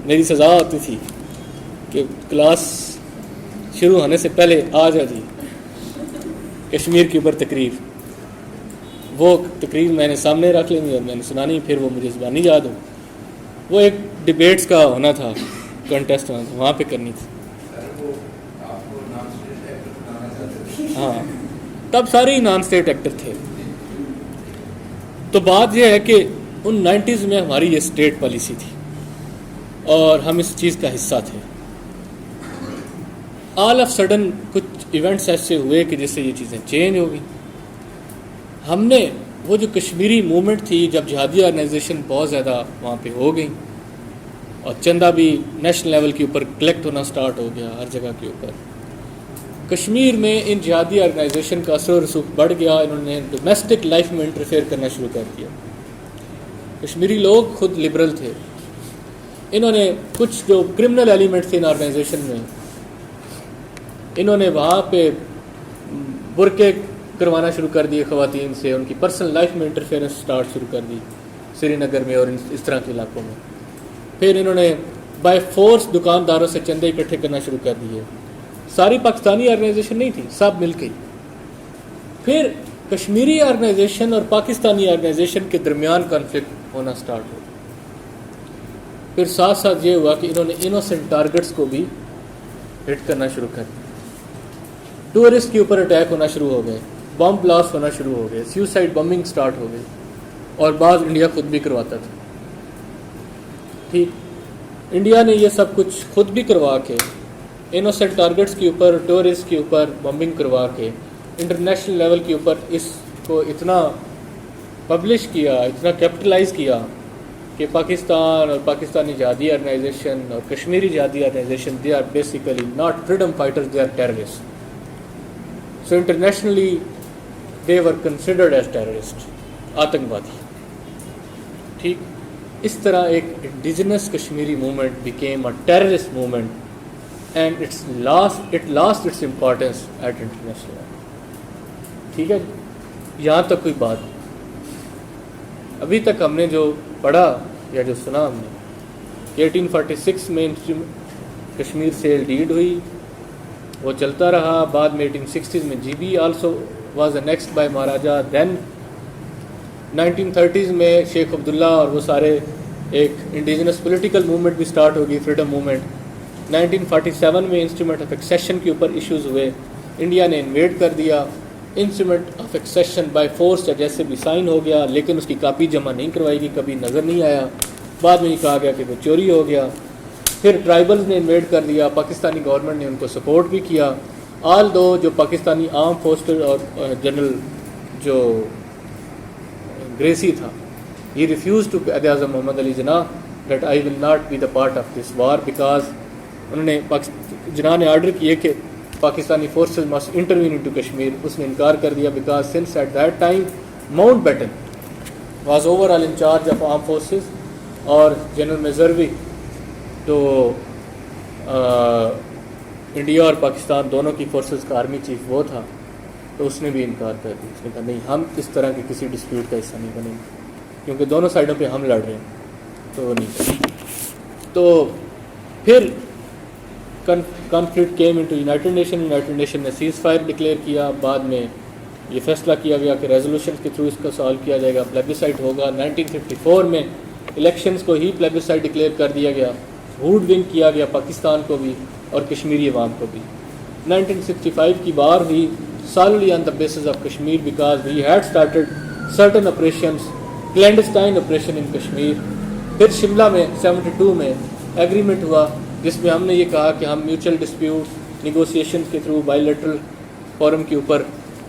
میری سزا ہوتی تھی کہ کلاس شروع ہونے سے پہلے آ جا جی کشمیر کے اوپر تقریر. وہ تقریر میں نے سامنے رکھ لینی اور میں نے سنانی، پھر وہ مجھے زبانی یاد ہو. وہ ایک ڈبیٹس کا ہونا تھا، کنٹیسٹ ہونا تھا، وہاں پہ کرنی تھی. ہاں، تب سارے ہی نان اسٹیٹ ایکٹر تھے. تو بات یہ ہے کہ ان 90s میں ہماری یہ اسٹیٹ پالیسی تھی اور ہم اس چیز کا حصہ تھے. آل آف سڈن کچھ ایونٹس ایسے ہوئے کہ جس سے یہ چیزیں چینج ہو گئی. ہم نے وہ جو کشمیری موومنٹ تھی، جب جہادی آرگنائزیشن بہت زیادہ وہاں پہ ہو گئی اور چندہ بھی نیشنل لیول کے اوپر کلیکٹ ہونا سٹارٹ ہو گیا ہر جگہ کے اوپر، کشمیر میں ان جہادی آرگنائزیشن کا اثر و رسوخ بڑھ گیا. انہوں نے ڈومیسٹک لائف میں انٹرفیئر کرنا شروع کر دیا. کشمیری لوگ خود لبرل تھے. انہوں نے کچھ جو کرمنل ایلیمنٹ تھے ان آرگنائزیشن میں، انہوں نے وہاں پہ برقعے کروانا شروع کر دیے خواتین سے، ان کی پرسنل لائف میں انٹرفیئرنس سٹارٹ شروع کر دی سری نگر میں اور اس طرح کے علاقوں میں. پھر انہوں نے بائی فورس دکانداروں سے چندے اکٹھے کرنا شروع کر دیے. ساری پاکستانی آرگنائزیشن نہیں تھی, سب مل کے. پھر کشمیری آرگنائزیشن اور پاکستانی آرگنائزیشن کے درمیان کانفلکٹ ہونا سٹارٹ ہو. پھر ساتھ ساتھ یہ ہوا کہ انہوں نے انوسنٹ ٹارگٹس کو بھی ہٹ کرنا شروع کر دیا. ٹورسٹ کے اوپر اٹیک ہونا شروع ہو گئے, بم بلاسٹ ہونا شروع ہو گئے, سیوسائڈ بمبنگ سٹارٹ ہو گئی, اور بعض انڈیا خود بھی کرواتا تھا. ٹھیک, انڈیا نے یہ سب کچھ خود بھی کروا کے انوسنٹ ٹارگٹس کے اوپر, ٹورسٹ کے اوپر بمبنگ کروا کے انٹرنیشنل لیول کے اوپر اس کو اتنا پبلش کیا, اتنا کیپٹلائز کیا کہ پاکستان اور پاکستانی جہادی آرگنائزیشن اور کشمیری جہادی organization, they are basically not freedom fighters, they are terrorist. So internationally they were considered as terrorist, آتنکوادی. ٹھیک, اس طرح ایک indigenous Kashmiri movement became a terrorist movement and it lost its importance at international level. ٹھیک ہے, یہاں تک کوئی بات. ابھی تک ہم نے جو پڑھا یا جو سنا ہم نے کہ 1846 میں کشمیر سیل ڈیڈ ہوئی, وہ چلتا رہا. بعد میں 1860s میں G B also was annexed by Maharaja. Then 1930s میں شیخ عبداللہ اور وہ سارے ایک انڈیجنس پولیٹیکل موومنٹ بھی سٹارٹ ہوگی, فریڈم موومنٹ. 1947 میں انسٹرومنٹ آف ایکسیشن کے اوپر ایشوز ہوئے, انڈیا نے انویڈ کر دیا. Instrument of accession by force جیسے بھی سائن ہو گیا, لیکن اس کی کاپی جمع نہیں کروائی گئی, کبھی نظر نہیں آیا. بعد میں یہ کہا گیا کہ وہ چوری ہو گیا. پھر ٹرائبلز نے انویڈ کر دیا, پاکستانی گورنمنٹ نے ان کو سپورٹ بھی کیا. آل دو جو پاکستانی آرم فورسز اور جنرل جو گریسی تھا, he refuse to Quaid Azam Muhammad Ali Jinnah that I will not be the part of this war, because انہوں نے جناح نے آرڈر کیے کہ Pakistani forces must intervene into Kashmir. اس نے انکار کر دیا, because since at that time Mountbatten was overall in charge of arm forces, اور جنرل میزروی تو انڈیا اور پاکستان دونوں کی فورسز کا آرمی چیف وہ تھا, تو اس نے بھی انکار کر دیا. اس نے کہا نہیں, ہم اس طرح کے کسی ڈسپیوٹ کا حصہ نہیں بنیں گے, کیونکہ دونوں سائڈوں پہ ہم لڑ رہے ہیں, تو وہ نہیں کریں. تو پھر conflict came into United nation نے سیز فائر ڈکلیئر کیا. بعد میں یہ فیصلہ کیا گیا کہ ریزولوشن کے تھرو اس کو سالو کیا جائے گا, پلیبسائٹ ہوگا. 1954 میں الیکشنز کو ہی پلیبسائٹ ڈکلیئر کر دیا گیا, ہوڈ ونک کیا گیا پاکستان کو بھی اور کشمیری عوام کو بھی. 1965 کی بار ہوئی solely on the basis of Kashmir, because we had started certain operations, clandestine operation in Kashmir. پھر شملہ میں 72 میں ایگریمنٹ ہوا, جس میں ہم نے یہ کہا کہ ہم میوچل ڈسپیوٹ نیگوسیشن کے تھرو بائی لیٹرل فورم کے اوپر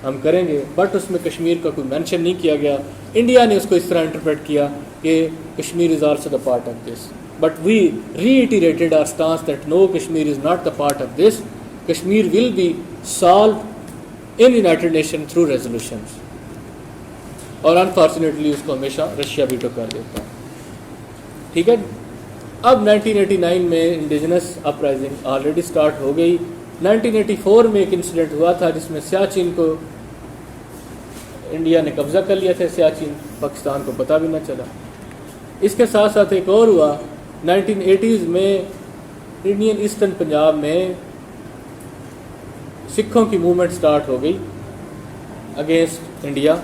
ہم کریں گے, بٹ اس میں کشمیر کا کوئی مینشن نہیں کیا گیا. انڈیا نے اس کو اس طرح انٹرپریٹ کیا کہ Kashmir is also the part of this, but we retreated our stance that no, Kashmir is not the part of this. Kashmir will be solved in United Nation through resolutions, اور انفارچونیٹلی اس کو ہمیشہ رشیا ویٹو کر دیتا ہے. ٹھیک ہے. اب 1989 میں انڈیجنس اپرائزنگ آلریڈی سٹارٹ ہو گئی. 1984 میں ایک انسیڈنٹ ہوا تھا جس میں سیاچین کو انڈیا نے قبضہ کر لیا تھا, سیاچین پاکستان کو پتہ بھی نہ چلا. اس کے ساتھ ساتھ ایک اور ہوا 1980s میں انڈین ایسٹرن پنجاب میں سکھوں کی موومنٹ سٹارٹ ہو گئی اگینسٹ انڈیا,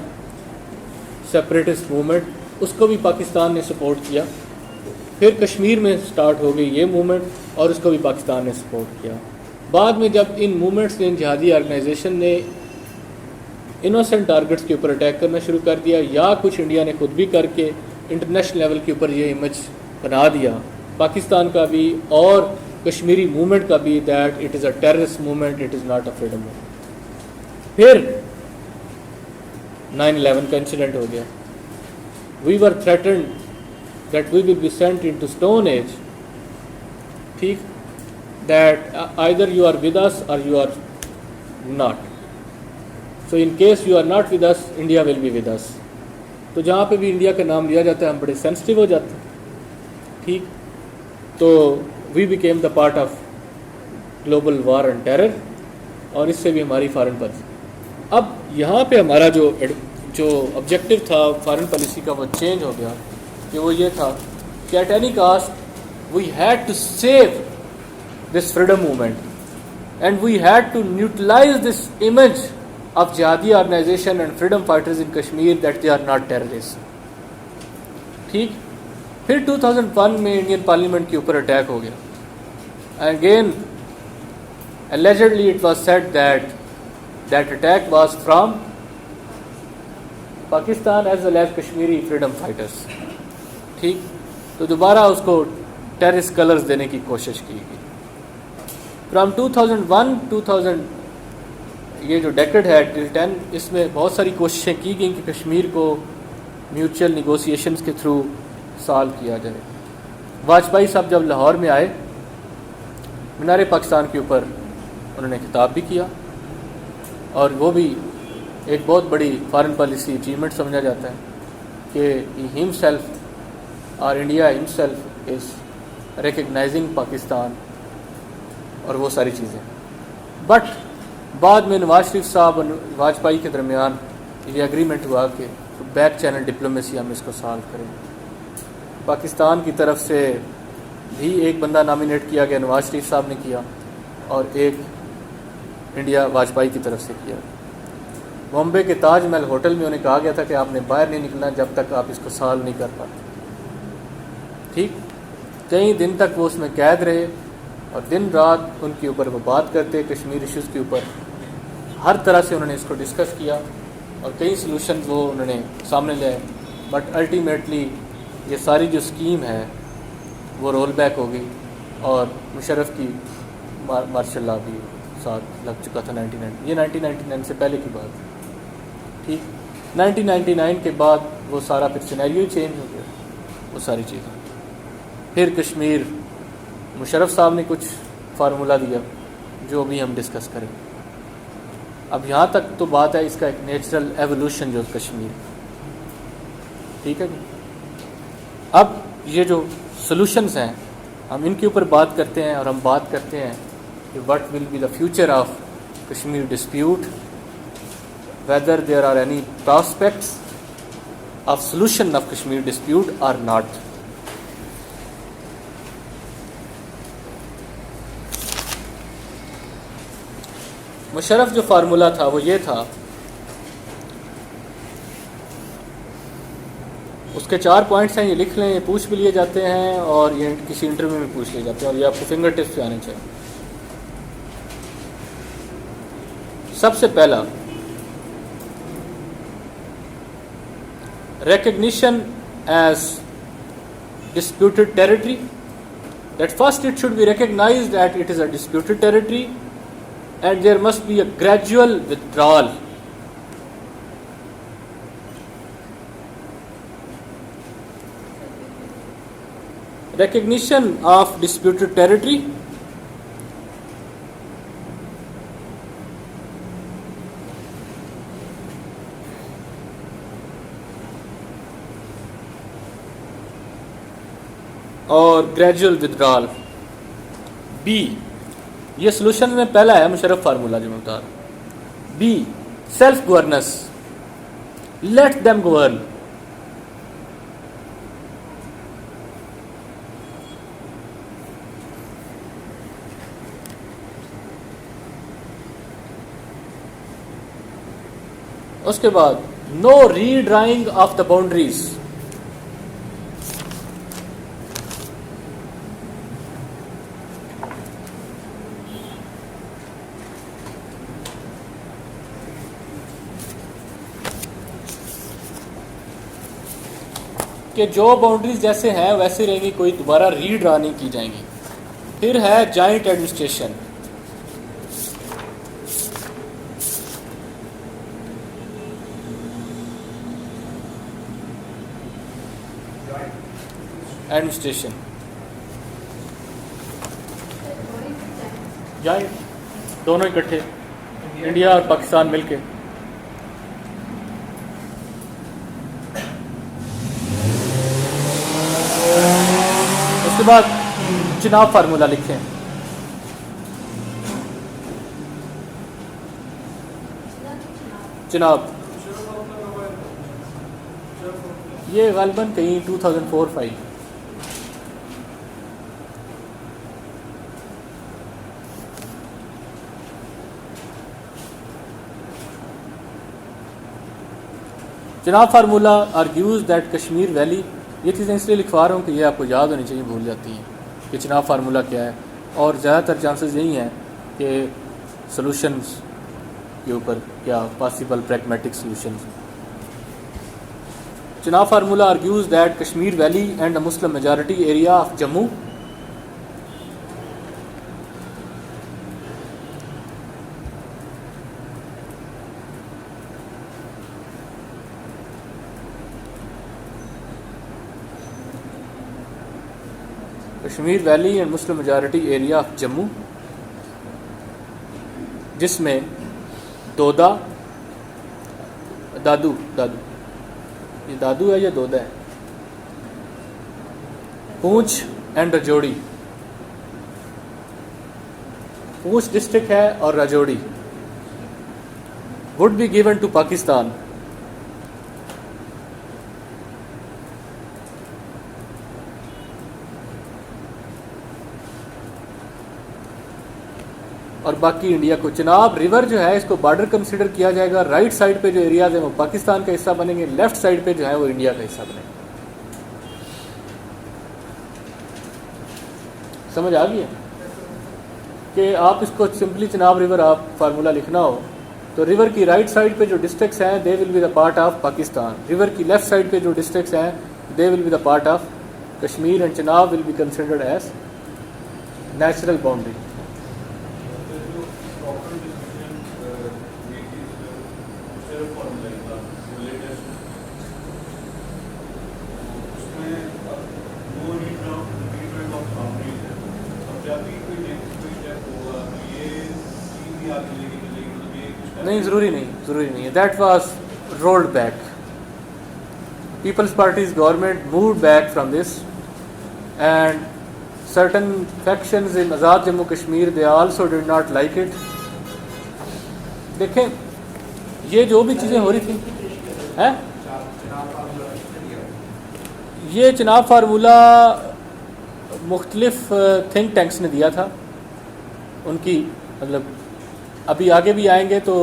سیپریٹسٹ موومنٹ, اس کو بھی پاکستان نے سپورٹ کیا. پھر کشمیر میں سٹارٹ ہو گئی یہ موومنٹ, اور اس کو بھی پاکستان نے سپورٹ کیا. بعد میں جب ان موومنٹس نے, ان جہادی آرگنائزیشن نے انوسنٹ ٹارگٹس کے اوپر اٹیک کرنا شروع کر دیا, یا کچھ انڈیا نے خود بھی کر کے انٹرنیشنل لیول کے اوپر یہ امیج بنا دیا پاکستان کا بھی اور کشمیری موومنٹ کا بھی, that it is a terrorist movement, it is not a freedom movement. پھر 9/11 کا انسیڈنٹ ہو گیا. وی ور threatened that we will be sent into stone age. ٹھیک, that either you are with us or you are not. So in case you are not with us, India will be with us. تو جہاں پہ بھی India کا نام لیا جاتا ہے ہم بڑے سینسٹیو ہو جاتے ہیں. ٹھیک, تو we became the part of global war and terror, اور اس سے بھی ہماری فارن پالیسی. اب یہاں پہ ہمارا جو آبجیکٹو تھا فارن پالیسی کا وہ چینج ہو گیا, کہ وہ یہ تھا کہ at any cost we had to save this freedom movement. and we had to neutralize this image of jihadi organization and freedom fighters in Kashmir that they are not terrorists. ٹھیک. پھر 2001 میں Indian parliament کے اوپر attack ہو گیا. Again allegedly it was said that attack was from Pakistan as well as Kashmiri freedom fighters. ٹھیک. تو دوبارہ اس کو ٹیررسٹ کلرز دینے کی کوشش کی گئی. فرام 2001 یہ جو ڈیکڈ ہے ٹل 10 اس میں بہت ساری کوششیں کی گئیں کہ کشمیر کو میوچل نیگوسیشنز کے تھرو سالو کیا جائے. واجپئی صاحب جب لاہور میں آئے مینار پاکستان کے اوپر انہوں نے خطاب بھی کیا اور وہ بھی ایک بہت بڑی فارن پالیسی اچیومنٹ سمجھا جاتا ہے کہ ہی ہمسیلف اور India himself is recognizing Pakistan اور وہ ساری چیزیں. بٹ بعد میں نواز شریف صاحب اور واجپئی کے درمیان یہ اگریمنٹ ہوا کہ بیک چینل ڈپلومیسی ہم اس کو سالو کریں. پاکستان کی طرف سے بھی ایک بندہ نامینیٹ کیا گیا, نواز شریف صاحب نے کیا, اور ایک انڈیا واجپئی کی طرف سے کیا. بامبے کے تاج محل ہوٹل میں انہیں کہا گیا تھا کہ آپ نے باہر نہیں نکلنا جب تک آپ اس کو سالو نہیں کر پاتے. ٹھیک. کئی دن تک وہ اس میں قید رہے اور دن رات ان کے اوپر وہ بات کرتے کشمیر ایشوز کے اوپر. ہر طرح سے انہوں نے اس کو ڈسکس کیا اور کئی سلوشنز وہ انہوں نے سامنے لائے. بٹ الٹیمیٹلی یہ ساری جو اسکیم ہے وہ رول بیک ہو گئی اور مشرف کی مارشل لا بھی ساتھ لگ چکا تھا 99. یہ 1999 سے پہلے کی بات. ٹھیک. 1999 کے بعد وہ سارا پھر سینیریو ہی چینج ہو گیا, وہ ساری چیزیں. پھر کشمیر مشرف صاحب نے کچھ فارمولہ دیا جو بھی ہم ڈسکس کریں. اب یہاں تک تو بات ہے اس کا ایک نیچرل ایوولوشن جو کشمیر. ٹھیک ہے جی. اب یہ جو سلوشنز ہیں ہم ان کے اوپر بات کرتے ہیں اور ہم بات کرتے ہیں کہ what will be the future of Kashmir dispute, whether there are any prospects of solution of Kashmir dispute or not. Musharraf جو فارمولہ تھا وہ یہ تھا, اس کے 4 پوائنٹس ہیں, یہ لکھ لیں, یہ پوچھ بھی لیے جاتے ہیں اور یہ کسی انٹرویو میں پوچھ لیے جاتے ہیں اور یہ آپ کو فنگر ٹپس پہ آنے چاہیے. سب سے پہلا recognition as disputed territory, that first it should be recognized that it is a disputed territory and there must be a gradual withdrawal. Recognition of disputed territory اور gradual withdrawal. B, یہ solution میں پہلا ہے Musharraf formula جو میں بتا رہا ہوں. B, self governance, let them govern. اس کے بعد no redrawing of the boundaries. کہ جو باؤنڈریز جیسے ہیں ویسے رہیں گی, کوئی دوبارہ ری ڈرا نہیں کی جائیں گی. پھر ہے جوائنٹ ایڈمنسٹریشن. جوائنٹ دونوں اکٹھے, انڈیا اور پاکستان مل کے. اس کے بعد چناب فارمولہ لکھیں. چناب یہ غالباً کہیں 2004-5. جناب formula argues that Kashmir valley, یہ چیزیں اس لیے لکھوا رہا ہوں کہ یہ آپ کو یاد ہونی چاہیے، بھول جاتی ہیں کہ جناب فارمولہ کیا ہے، اور زیادہ تر چانسز یہی ہیں کہ سلوشنز کے اوپر کیا پاسبل پریگمیٹک سلوشنز. جناب formula argues that Kashmir valley and a Muslim majority area of Jammu Kashmir valley and Muslim majority area of Jammu, جس میں دودا دادو یہ دادو ہے یا دودا ہے، پونچھ اینڈ راجوڑی، پونچھ ڈسٹرکٹ ہے اور Rajouri would be given to Pakistan. اور باقی انڈیا کو. جناب ریور جو ہے اس کو بارڈر کنسیڈر کیا جائے گا، رائٹ سائڈ پہ جو ایریاز ہیں وہ پاکستان کا حصہ بنیں گے، لیفٹ سائڈ پہ جو ہے وہ انڈیا کا حصہ بنیں گے. سمجھ آ گئی ہے کہ آپ اس کو سمپلی جناب ریور آپ فارمولہ لکھنا ہو تو ریور کی رائٹ سائڈ پہ جو ڈسٹرکٹس ہیں they will be the part of Pakistan, river کی لیفٹ سائڈ پہ جو ڈسٹرکٹس ہیں they will be the part of Kashmir, and Chenab will be considered as natural boundary. نہیں ضروری نہیں ہے. That was rolled back. Peoples parties government moved back from this and certain factions in Azad Jammu Kashmir they also did not like it. دیکھیں یہ جو بھی چیزیں ہو رہی تھیں یہ چناب فارمولہ مختلف تھنک ٹینکس نے دیا تھا، ان کی مطلب ابھی آگے بھی آئیں گے تو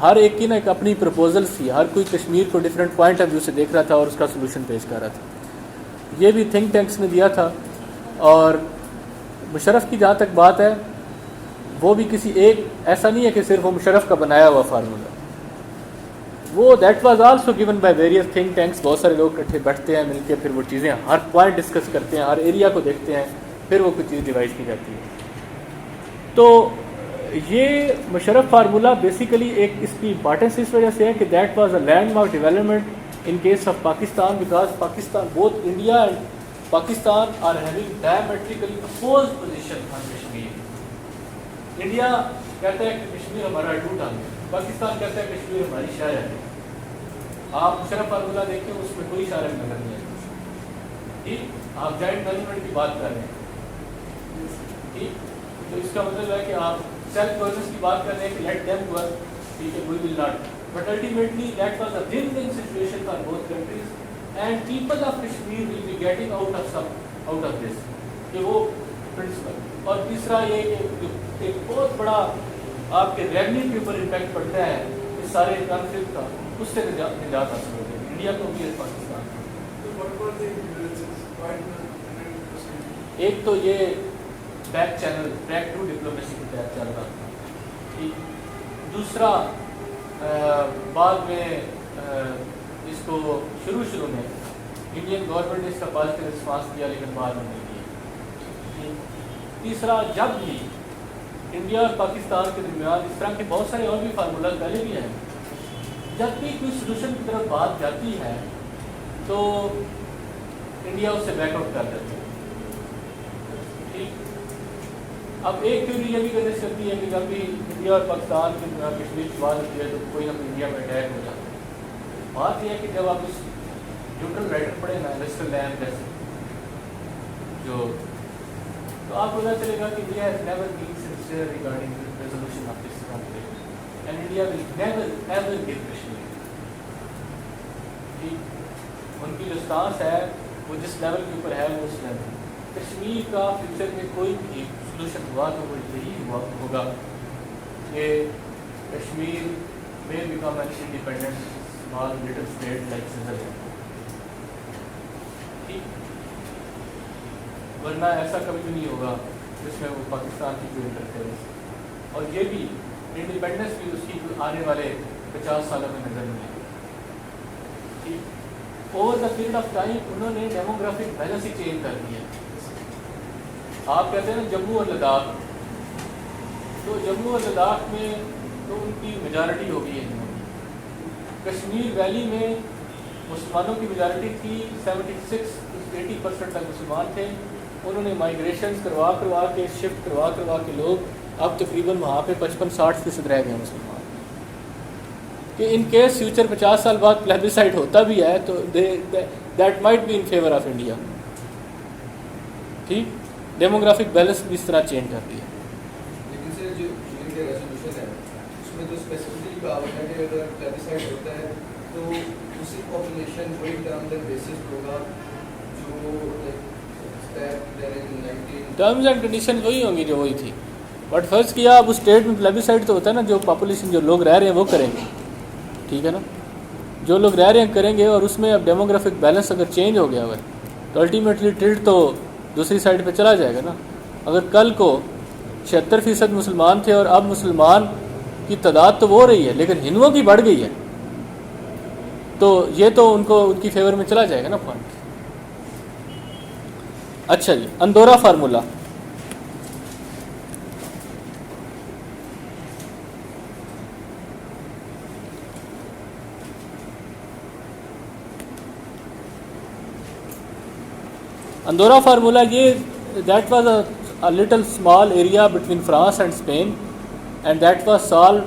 ہر ایک کی نا ایک اپنی پروپوزلس تھی، ہر کوئی کشمیر کو ڈفرینٹ پوائنٹ آف ویو سے دیکھ رہا تھا اور اس کا سلوشن پیش کر رہا تھا. یہ بھی تھنک ٹینکس نے دیا تھا. اور مشرف کی جہاں تک بات ہے وہ بھی کسی ایک ایسا نہیں ہے کہ صرف وہ مشرف کا بنایا ہوا فارمولہ، وہ that was also given by various think tanks. بہت سارے لوگ اکٹھے بیٹھتے ہیں مل کے، پھر وہ چیزیں ہر پوائنٹ ڈسکس کرتے ہیں، ہر ایریا کو دیکھتے ہیں، پھر وہ کوئی چیز ڈیوائز کی جاتی ہے. تو یہ مشرف فارمولہ بیسیکلی ایک اس کی امپارٹینس اس وجہ سے ہے کہ that was a landmark development in case of Pakistan, because Pakistan both India and Pakistan are having diametrically oppose position on Kashmir. India کہتا ہے کہ کشمیر ہمارا ٹوٹ آ گیا، پاکستان کہتا ہے کشمیر ہماری شہر ہے. آپ مشرف فارمولہ دیکھیں اس میں کوئی اشارہ نظر نہیں ہے. ٹھیک، آپ جوائنٹ مینجمنٹ کی بات کر رہے ہیں، ٹھیک، تو اس کا مطلب ہے کہ آپ سیلف گورننس کی بات کر رہے ہیں کہ لیٹ دیم ورک، ٹھیک ہے، we will not. But ultimately that was a win win situation for both countries and people of Kashmir will be getting out of this, کہ وہ پرنسپل. اور تیسرا یہ کہ ایک بہت بڑا آپ کے ریونیو کے اوپر امپیکٹ پڑتا ہے اس سارے کانفلکٹ کا، اس سے نجات حاصل ہو گئی انڈیا کو بھی اور پاکستان کو. ایک تو یہ back channel back to diplomacy کے تحت چل رہا تھا. ٹھیک، دوسرا بعد میں اس کو شروع میں انڈین گورنمنٹ نے اس کا پازیٹیو رسپانس کیا لیکن بعد میں نہیں کیا. تیسرا، جب بھی انڈیا اور پاکستان کے درمیان اس طرح کے بہت سارے اور بھی فارمولاز پہلے بھی ہیں، جب بھی کوئی سلوشن کی طرف بات جاتی ہے تو انڈیا اس سے بیک آؤٹ کر دیتی ہے. اب ایک تھیوری یہ بھی گردش کرتی ہے کہ جب بھی انڈیا اور پاکستان کے کشمیر کی بات ہوتی ہے تو کوئی نہ کوئی انڈیا میں اٹیک ہو جاتا ہے. بات یہ ہے کہ جب آپ اس نیوٹرل رائٹر پڑھیں نا ویسٹرن لینڈ جیسے جو، تو آپ کو پتہ چلے گا کہ India has never been sincere regarding resolution of this conflict and India will never ever give Kashmir. ان کی جو اسٹانس ہے وہ جس لیول کے اوپر ہے وہ اس لیول. کشمیر کا فیوچر میں کوئی بھی سلوشن ہوا تو وہ یہی ہوگا کہ کشمیر میں become an independent small little state like Switzerland. ٹھیک، ورنہ ایسا کبھی بھی نہیں ہوگا جس میں وہ پاکستان کی کوئی انٹرفیئرنس، اور یہ بھی انڈیپینڈنس بھی اس کی آنے والے 50 سالوں میں نظر نہیں آئی. ٹھیک، over the period of time انہوں نے ڈیموگرافک بیلنس ہی چینج کر دیا. آپ کہتے ہیں نا جموں اور لداخ، تو جموں اور لداخ میں تو ان کی میجارٹی ہو گئی ہے ہندوؤں کی. کشمیر ویلی میں مسلمانوں کی میجارٹی تھی، 76-80% تک مسلمان تھے. انہوں نے مائیگریشنز کروا کے شفٹ کروا کے لوگ اب تقریباً وہاں پہ 55-60% رہ گئے مسلمان. کہ ان کیس فیوچر 50 سال بعد پلیبیسائٹ ہوتا بھی ہے تو that might be in favour of India. ٹھیک، ڈیموگرافک بیلنس بھی اس طرح چینج کر دیا. لیکن سر جو ان کے ریزولوشن ہے اس میں تو اسپیسیفکلی کہا ہوا ہے کہ اگر پلیبیسائٹ ہوتا ہے تو اسی پاپولیشن وہی ٹرمز اینڈ بیسس ہوگا جو ٹرمز اینڈ کنڈیشن وہی ہوں گی جو وہی تھی. بٹ فرض کیا اب اس اسٹیٹ میں پلیبیسائٹ تو ہوتا ہے نا، جو پاپولیشن جو لوگ رہ رہے ہیں وہ کریں گے. ٹھیک ہے نا، جو لوگ رہ رہے ہیں کریں گے، اور اس میں اب ڈیموگرافک بیلنس اگر چینج ہو گیا ہوا ہے تو الٹیمیٹلی ٹلٹ تو دوسری سائڈ پہ چلا جائے گا نا. اگر کل کو 76% مسلمان تھے اور اب مسلمان کی تعداد تو وہ رہی ہے لیکن ہندوؤں کی بڑھ گئی ہے، تو یہ تو ان کو ان کی فیور میں چلا جائے گا نا پوائنٹ. اچھا جی، اندورا فارمولا. اندورا فارمولا یہ that was a little small area between France and span and that was solved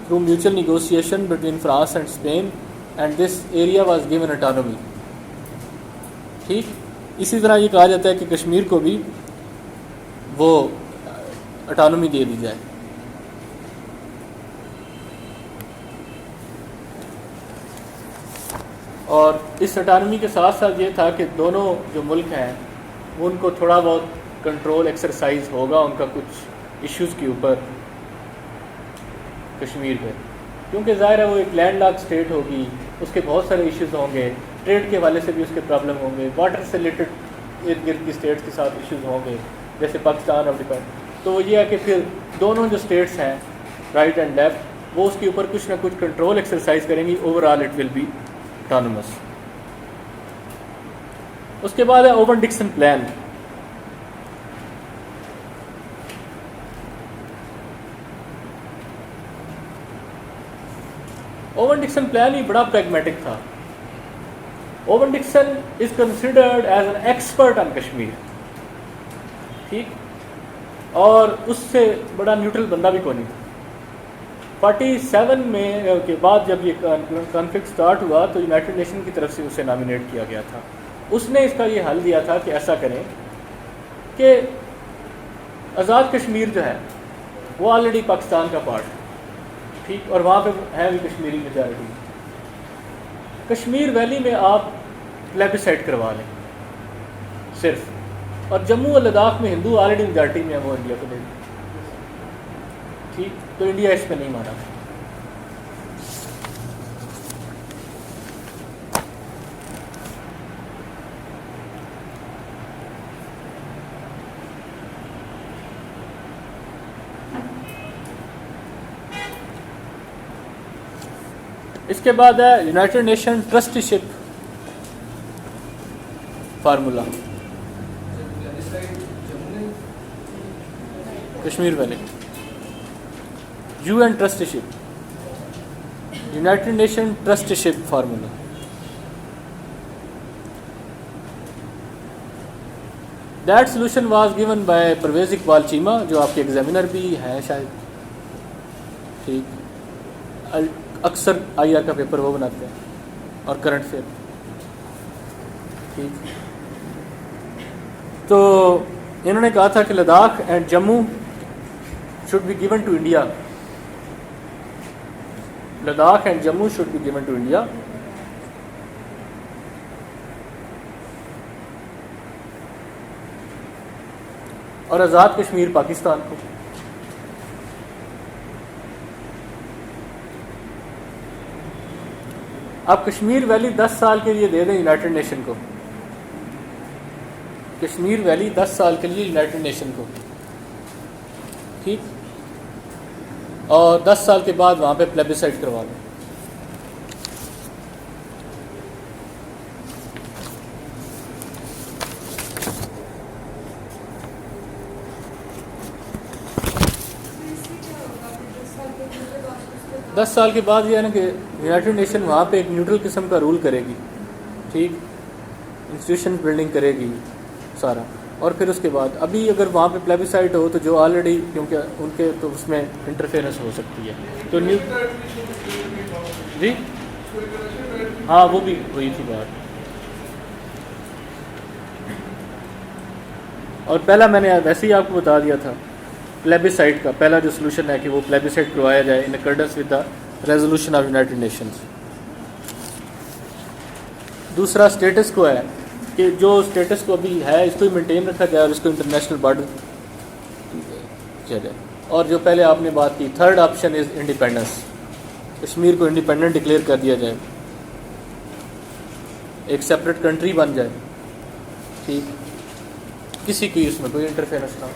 through mutual negotiation between France and span and this area was given autonomy. ٹھیک، اسی طرح یہ کہا جاتا ہے کہ کشمیر کو بھی وہ اٹانومی دے دی جائے. اور اس اٹانومی کے ساتھ ساتھ یہ تھا کہ دونوں جو ملک ہیں ان کو تھوڑا بہت کنٹرول ایکسرسائز ہوگا ان کا کچھ ایشوز کے اوپر کشمیر پہ، کیونکہ ظاہر ہے وہ ایک لینڈ لاک اسٹیٹ ہوگی، اس کے بہت سارے ایشوز ہوں گے، ٹریڈ کے حوالے سے بھی اس کے پرابلم ہوں گے، واٹر سے ریلیٹڈ ارد گرد کی اسٹیٹس کے ساتھ ایشوز ہوں گے جیسے پاکستان اور ڈیپینڈ. تو وہ یہ ہے کہ پھر دونوں جو اسٹیٹس ہیں رائٹ اینڈ لیفٹ وہ اس کے اوپر کچھ نہ کچھ کنٹرول ایکسرسائز کریں گی. Overall it will be autonomous. اس کے بعد ہے Owen Dixon plan. Owen Dixon plan ہی بڑا پریگمیٹک تھا. Owen Dixon is considered as an expert on Kashmir. ٹھیک، اور اس سے بڑا نیوٹرل بندہ بھی کوئی نہیں تھا. 47 میں کے بعد جب یہ کانفلکٹ سٹارٹ ہوا تو یونائٹڈ نیشن کی طرف سے اسے نامینیٹ کیا گیا تھا. اس نے اس کا یہ حل دیا تھا کہ ایسا کریں کہ آزاد کشمیر جو ہے وہ آلریڈی پاکستان کا پارٹ ہے. ٹھیک، اور وہاں پہ ہے بھی کشمیری میجارٹی. کشمیر ویلی میں آپ پلیبیسائٹ کروا لیں صرف، اور جموں اور لداخ میں ہندو آلریڈی میجارٹی میں ہے، وہ انڈیا کو دے دیں. ٹھیک، تو انڈیا اس پہ نہیں مانا. اس کے بعد ہے United Nation trusteeship formula. Kashmir valley UN trusteeship, United Nations trusteeship formula. That solution was given by Parvez Iqbal Cheema, جو آپ کے ایگزامینر بھی ہیں شاید. ٹھیک، اکثر IR کا پیپر وہ بناتے ہیں اور کرنٹ فیئر. ٹھیک، تو انہوں نے کہا تھا کہ Ladakh and Jammu should be given to India. Ladakh and Jammu should be given to India. اور آزاد کشمیر پاکستان کو. اب کشمیر ویلی 10 سال کے لیے دے دیں یونائٹڈ نیشن کو، کشمیر ویلی 10 سال کے لیے یونائٹڈ نیشن کو، ٹھیک، اور 10 سال کے بعد وہاں پہ پلیبیسائٹ کروا دیں. دس سال کے بعد یہ ہے نا کہ یونائٹڈ نیشن وہاں پہ ایک نیوٹرل قسم کا رول کرے گی، ٹھیک، انسٹیٹیوشن بلڈنگ کرے گی سارا، اور پھر اس کے بعد ابھی اگر وہاں پہ پلیبیسائٹ ہو تو جو آلریڈی، کیونکہ ان کے تو اس میں انٹرفیئرنس ہو سکتی ہے تو جی ہاں وہ بھی وہی تھی بات. اور پہلا میں نے ویسے ہی آپ کو بتا دیا تھا پلیبیسائٹ کا پہلا جو سلوشن ہے کہ وہ پلیبیسائٹ کروایا جائے ان accordance with the resolution of United nations. دوسرا اسٹیٹس کو ہے کہ جو اسٹیٹس کو ابھی ہے اس کو ہی مینٹین رکھا جائے اور اس کو انٹرنیشنل بارڈر کیا جائے. اور جو پہلے آپ نے بات کی third option is independence, Kashmir کو انڈیپینڈنٹ ڈکلیئر کر دیا جائے، ایک سیپریٹ کنٹری بن جائے، ٹھیک، کسی کی اس میں کوئی انٹرفیئرنس نہ ہو.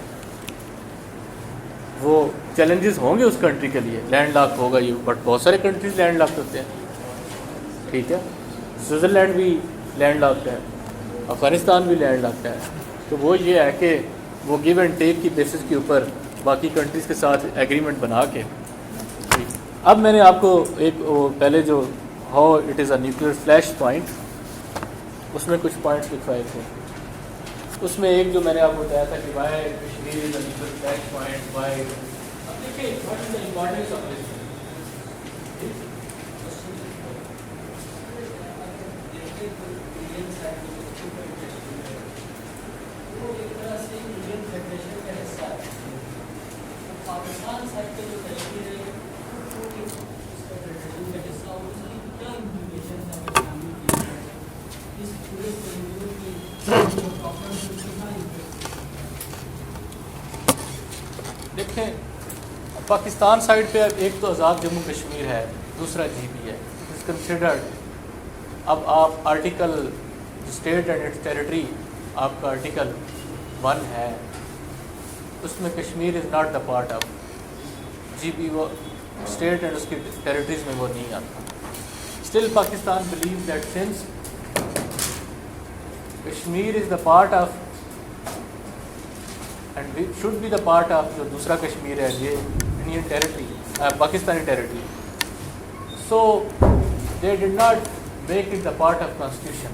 وہ چیلنجز ہوں گے اس کنٹری کے لیے، لینڈ لاک ہوگا یہ، بٹ بہت سارے کنٹریز لینڈ لاک ہوتے ہیں، ٹھیک ہے، سوئٹزرلینڈ بھی لینڈ لاک ہے، افغانستان بھی لینڈ لاک ہے. تو وہ یہ ہے کہ وہ گیو اینڈ ٹیک کی بیسس کے اوپر باقی کنٹریز کے ساتھ ایگریمنٹ بنا کے. اب میں نے آپ کو ایک پہلے جو how it is a nuclear flash point, اس میں کچھ پوائنٹس لکھوائے تھے. اس میں ایک جو میں نے آپ کو بتایا تھا کہ Y Kashmir is a nuclear flash point, Y دیکھیے what is the importance of this. دیکھیں پاکستان سائڈ پہ ایک تو آزاد جموں کشمیر ہے، دوسرا جی بی ہے، از کنسیڈرڈ. اب آپ article state and its territory, آپ کا آرٹیکل 1 ہے، اس میں Kashmir is not the part of G B, وہ اسٹیٹ اینڈ اس کی ٹیریٹریز میں وہ نہیں آتا. Still Pakistan believe that since Kashmir is the part of and should be the part of جو دوسرا کشمیر ہے، یہ Indian territory, Pakistani territory. So they did not make it the part of constitution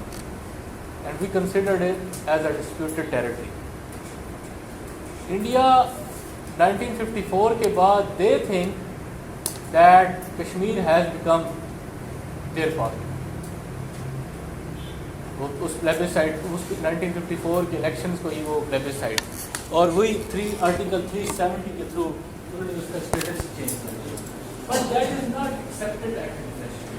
and we considered it as a disputed territory. India 1954 کے بعد they think that Kashmir has become their part. وہ اس پلیبیسائٹ اس 1954 کے elections کو ہی وہ پلیبیسائٹ، اور وہی آرٹیکل 370 کے تھرو انہوں نے اس کا اسٹیٹس چینج کر دیا. But that is not accepted at international.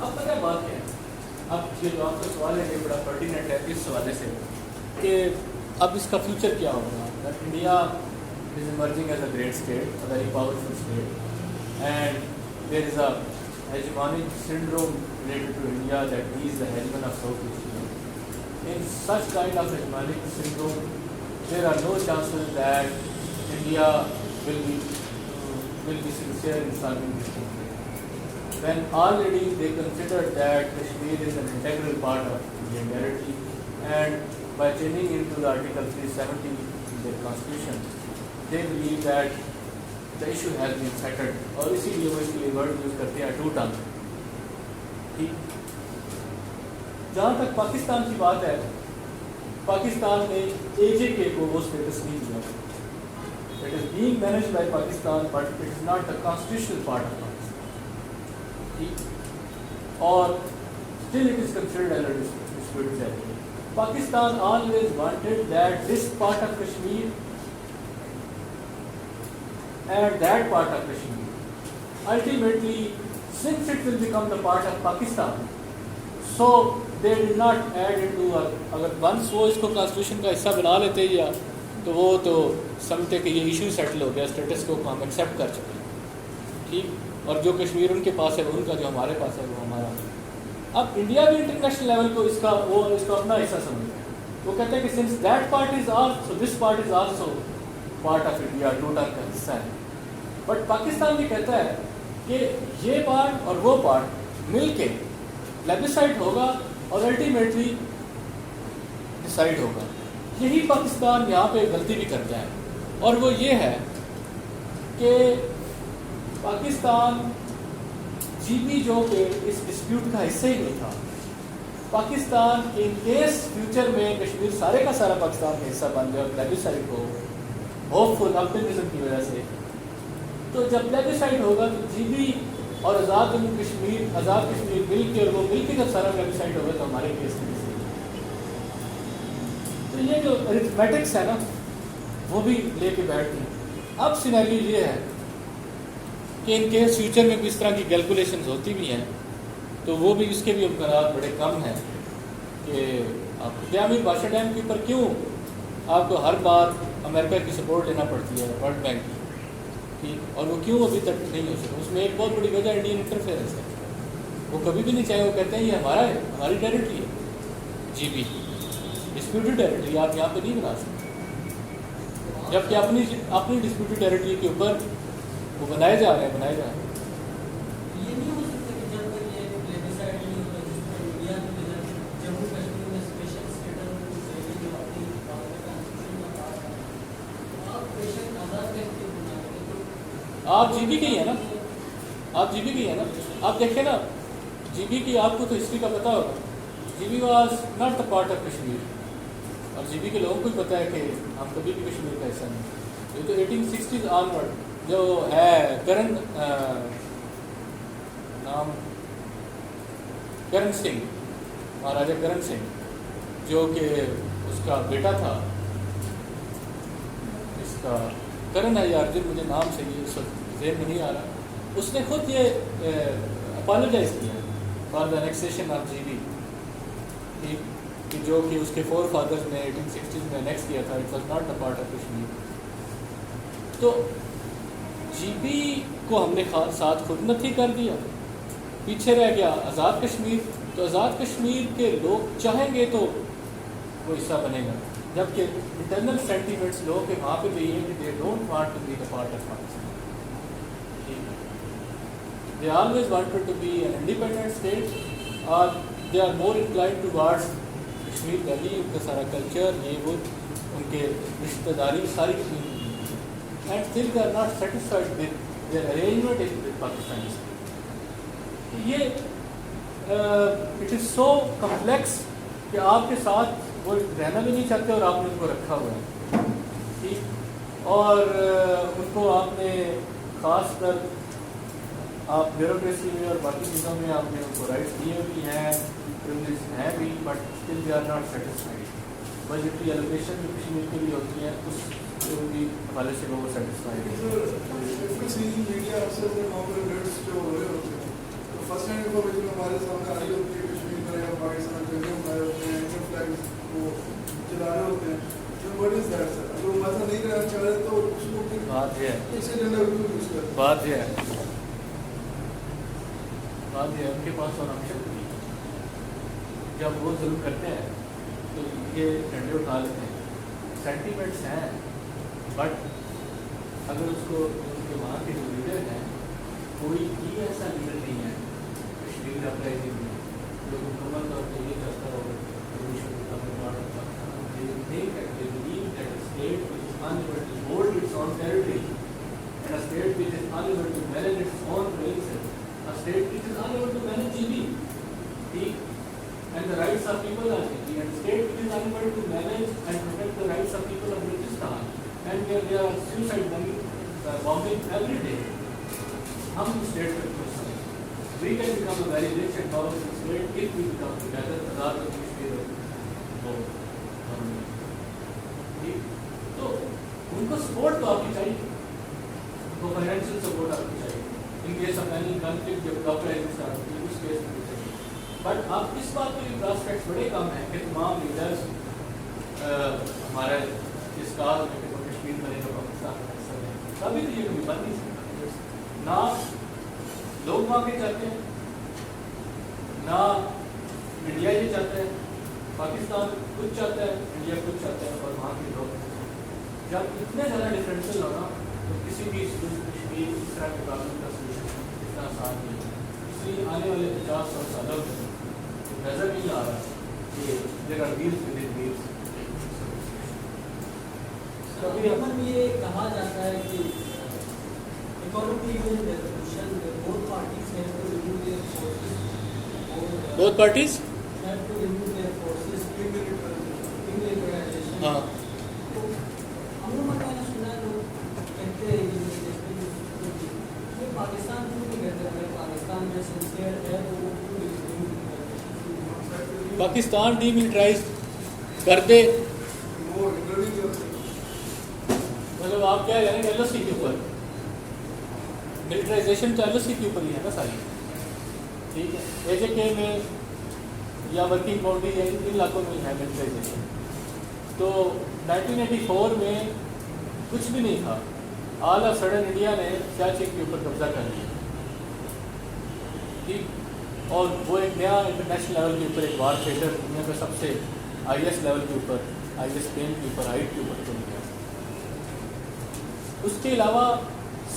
اب پتہ بات کیا ہے، اب یہ جو آپ کا سوال ہے یہ بڑا پرٹیننٹ ہے اس حوالے سے کہ اب اس کا فیوچر کیا ہوگا. India is emerging as a great state, a very powerful state, and there is a hegemonic syndrome related to India that he is the hegemon of South Asia. In such kind of hegemonic syndrome, there are no chances that India will be sincere in solving this conflict. When already they considered that Kashmir is an integral part of Indian territory, and by changing into the Article 370 in their constitution, they believe that the issue has been settled. اور اسی لیے وہ اس لیے word use کرتے ہیں to ٹنگ. ٹھیک، جہاں تک پاکستان کی بات ہے، پاکستان نے اے جے کے کو وہ اسٹیٹس نہیں دیا. It is being managed by Pakistan but it is not the constitutional part of Pakistan. ٹھیک، اور still it is considered as a disputed territory. Pakistan always wanted that this part of Kashmir add that part of Kashmir. Ultimately, since it will become the part of Pakistan, so they did not add it to اگر once وہ اس کو constitution کا حصہ بنا لیتے یا تو وہ تو سمجھتے کہ یہ ایشو سیٹل ہو گیا, اسٹیٹس کو ہم ایکسیپٹ کر چکے ہیں, ٹھیک, اور جو کشمیر ان کے پاس ہے ان کا, جو ہمارے پاس ہے وہ ہمارا. اب انڈیا بھی انٹرنیشنل لیول کو اس کو اپنا حصہ سمجھتا ہے. وہ کہتے ہیں کہ since that part is also, this part is also part of India, total کا حصہ ہے. بٹ پاکستان بھی کہتا ہے کہ یہ پارٹ اور وہ پارٹ مل کے پلیبسائٹ ہوگا اور الٹیمیٹلی ڈیسائیڈ ہوگا. یہی پاکستان یہاں پہ غلطی بھی کرتا ہے, اور وہ یہ ہے کہ پاکستان جی بی جو کہ اس ڈسپیوٹ کا حصہ ہی نہیں تھا. پاکستان ان کیس فیوچر میں کشمیر سارے کا سارا پاکستان کا حصہ بن گیا پلیبسائٹ ہو, ہوپ فل آپٹمزم کی وجہ سے, تو جب پلیبسائٹ ہوگا تو جی بی اور آزاد کشمیر مل کے, اور وہ مل کے جب سارا پلیبسائٹ ہوگا تو ہمارے کیس میں صحیح. تو یہ جو ارتھمیٹکس ہے نا وہ بھی لے کے بیٹھتے ہیں. اب سینیریو یہ ہے کہ ان کیس فیوچر میں اس طرح کی کیلکولیشنز ہوتی بھی ہیں تو وہ بھی, اس کے بھی امکانات بڑے کم ہیں کہ آپ قیامی بادشاہ ڈیم کے اوپر کیوں آپ کو ہر بار امریکہ کی سپورٹ لینا پڑتی ہے, ورلڈ بینک کی, ٹھیک, اور وہ کیوں ابھی تک نہیں ہو سکا. اس میں ایک بہت بڑی وجہ انڈین انٹرفیئرنس ہے. وہ کبھی بھی نہیں چاہے, وہ کہتے ہیں یہ ہمارا ہے, ہماری ٹیریٹری ہے, جی بی ڈسپیوٹڈ ٹیریٹری, آپ یہاں پہ نہیں بنا سکتے, جبکہ اپنی ڈسپیوٹڈ ٹیریٹری کے اوپر وہ بنائے جا رہے ہیں. یہ نہیں ہو سکتا کہ جب تک یہ پلیبسائٹ نہیں ہوتا جس پر انڈیا کے اندر جموں کشمیر میں اسپیشل اسٹیٹس جو اپنی کانسٹیٹیوشن کا پارٹ ہے, آپ پیشنٹ آزاد کشمیر بنا رہے تو آپ جی بی کے ہی ہیں نا, آپ جی بی کے ہی ہیں نا. آپ دیکھیں نا جی بی کی, آپ کو تو ہسٹری کا پتہ ہوگا, G B was not the part of Kashmir, اور جی بی کے لوگوں کو ہی پتہ ہے کہ ہم کبھی بھی کشمیر کا حصہ نہیں. یہ تو 1860s آنورڈ جو ہے نام کرن سنگھ, مہاراجہ کرن سنگھ, جو کہ اس کا بیٹا تھا, اس کا کرن ہے یار, مجھے نام سے یہ اس وقت ذہن میں نہیں آ رہا. اس نے خود یہ اپالوجائز کیا for the annexation of G B, کہ جو کہ اس کے فور فادرز نے 1860 میں انیکس کیا تھا, it was not the part of Kashmir. تو جی بی کو ہم نے ساتھ خود نتھی کر دیا, پیچھے رہ گیا آزاد کشمیر. تو آزاد کشمیر کے لوگ چاہیں گے تو وہ حصہ بنے گا, جبکہ انٹرنل سینٹیمنٹس لوگ کے وہاں پہ بھی یہ کہ they don't want to be the part of Pakistan. They always wanted to be an independent state, or they are more inclined towards Kashmir Valley, ان کا سارا کلچر, یہ وہ, ان کے رشتہ داری ساری Kashmir, and still they are not satisfied with their arrangement with Pakistan. یہ it is so complex کہ آپ کے ساتھ وہ رہنا بھی نہیں چاہتے, اور آپ نے ان کو رکھا ہوا ہے, ٹھیک, اور ان کو آپ نے خاص کر آپ بیوروکریسی میں اور باقی چیزوں میں آپ نے ان کو رائٹس دیے بھی ہیں, پریولیج ہیں بھی, but still they are not satisfied. Budgetary allocation جو کشمیر کے لیے ہوتی ہیں اس کے بھی حوالے سے وہ سیٹسفائڈ ہے. میڈیا اکثر جو ہو رہے ہوتے ہیں تو فرسٹ ہینڈ انفارمیشن ہمارے سامنے آ رہی ہوتی ہے, کشمیر میں یا پاکستان میں جو بنائے ہوتے ہیں, انڈین فلیگس کو چلا رہے ہوتے ہیں. What is that, sir? اگر وہ ایسا نہیں کرنا چاہ رہے تو اس کو پھر بات یہ ہے, اس ایجنڈا کو یوز کرتے ہیں. بات یہ ہے ان کے پاس اور آپشن نہیں. جب وہ ظلم کرتے ہیں تو یہ ڈنڈے اٹھا لیتے ہیں. سینٹیمنٹس ہیں, بٹ اگر اس کو ان کے وہاں کے جو لیڈر ہیں, کوئی بھی ایسا لیڈر نہیں ہے کشمیر اپرائزنگ میں جو مکمل طور پہ یہ کرتا ہو a state which is unable to manage its own relations, a state which is unable to manage GB, and the rights of people are GB, and a state which is unable to manage and protect the rights of people of Balochistan, and where there are suicide bombing every day. ہم اس state پر کچھ سمجھیں. We can become a very rich and powerful state if we become together آزاد اور کشمیر ہو. تو ان کو support تو آپ کی چاہیے, تو فائنینشیل سپورٹ آپ کو چاہیے ان کیس آف اینی کنفلکٹ جب ڈاکٹرائزنگ اسٹارٹ ہوتی ہے اس کیس میں بھی چاہیے. بٹ اب اس بات کے پراسپیکٹس بڑے کم ہیں کہ تمام لیڈرس ہمارے اس کاز میں کہ کشمیر بنے گا پاکستان کا حصہ ہے. ابھی تو یہ کبھی بن نہیں سکتا. نہ لوگ وہاں کے چاہتے ہیں, نہ انڈیا یہ چاہتا ہے. پاکستان کچھ چاہتا ہے, انڈیا کچھ چاہتا ہے, اور وہاں کے لوگ جب اتنے زیادہ ڈفرینشیل ہونا تو کسی بھی کشمیر اس طرح کے پرابلم کا سلوشن اتنا آسان نہیں ہے. اس لیے آنے والے 50-100 سالوں میں نظر نہیں آ رہا کہ there are wheels within wheels. عموماً یہ کہا جاتا ہے کہ economy resolution both parties have to remove their forces. Both parties have to remove their forces demilitarization. ہاں تو عموماً میں نے سنا ہے لوگ کہتے ہیں یہ پاکستان کیوں نہیں کہتے, اگر پاکستان میں سنسیئر ہے تو وہ کیوں نہیں. پاکستان ڈی ملٹرائز کر دے, وہ انٹرویو کرتے ہیں. مطلب آپ کیا کہہ رہے ہیں ایل او سی کے اوپر ملٹرائزیشن تو ایل او سی کے اوپر ہی ہے نا ساری. ٹھیک ہے, اے جے کے میں یا ورکنگ باؤنڈری یا ان علاقوں میں ہے ملٹرائزیشن. تو 1984 میں کچھ بھی نہیں تھا, آل آف سڈن انڈیا نے سیاچن کے اوپر قبضہ کر لیا. ٹھیک, اور وہ ایک نیا انٹرنیشنل لیول کے اوپر ایک وار تھیٹر دنیا کا سب سے آئی ایس لیول کے اوپر, آئی ایس پین کے اوپر, ہائٹ کے اوپر بن گیا. اس کے علاوہ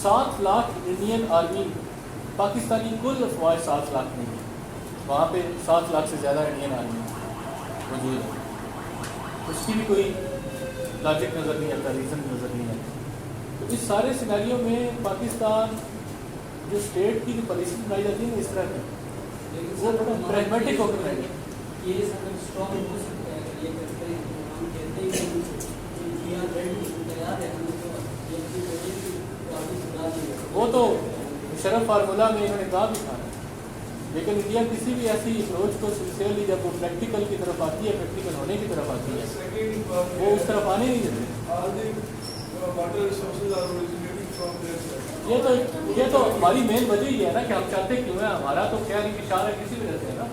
7 لاکھ انڈین آرمی, پاکستانی کل افواج 7 لاکھ نہیں ہے, وہاں پہ 7 لاکھ سے زیادہ انڈین آرمی موجود ہے. اس کی بھی کوئی لاجک نظر نہیں آتا, ریزن نظر نہیں آتا. تو اس سارے سیناریوں میں پاکستان جو اسٹیٹ کی جو پالیسی بنائی جاتی ہے نا اس طرح کی, وہ بڑا پریگمیٹک ہو کر یہ سب اسٹرانگ ہو سکتا ہے اگر یہ کرتے ہیں. ہم کہتے ہیں کہ یہ تیار ہے, ہم وہ تو مشرف فارمولہ میں انہوں نے کہا بھی تھا, لیکن انڈیا کسی بھی ایسی اپروچ کو سنسیئرلی جب وہ پریکٹیکل کی طرف آتی ہے, پریکٹیکل ہونے کی طرف آتی ہے, وہ اس طرف آنے نہیں دیتے. یہ تو ہماری مین وجہ ہی ہے نا کہ ہم چاہتے کیوں ہیں. ہمارا تو کیا نہیں اشارہ ہے کسی وجہ سے ہے نا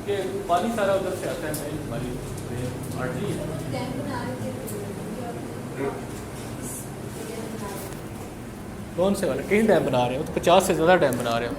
کہ پانی سارا ادھر سے آتا ہے, مین ہماری آرٹری ہے. کون سے والا کہیں ڈیم بنا رہے ہیں, وہ تو 50 سے زیادہ ڈیم بنا رہے ہیں.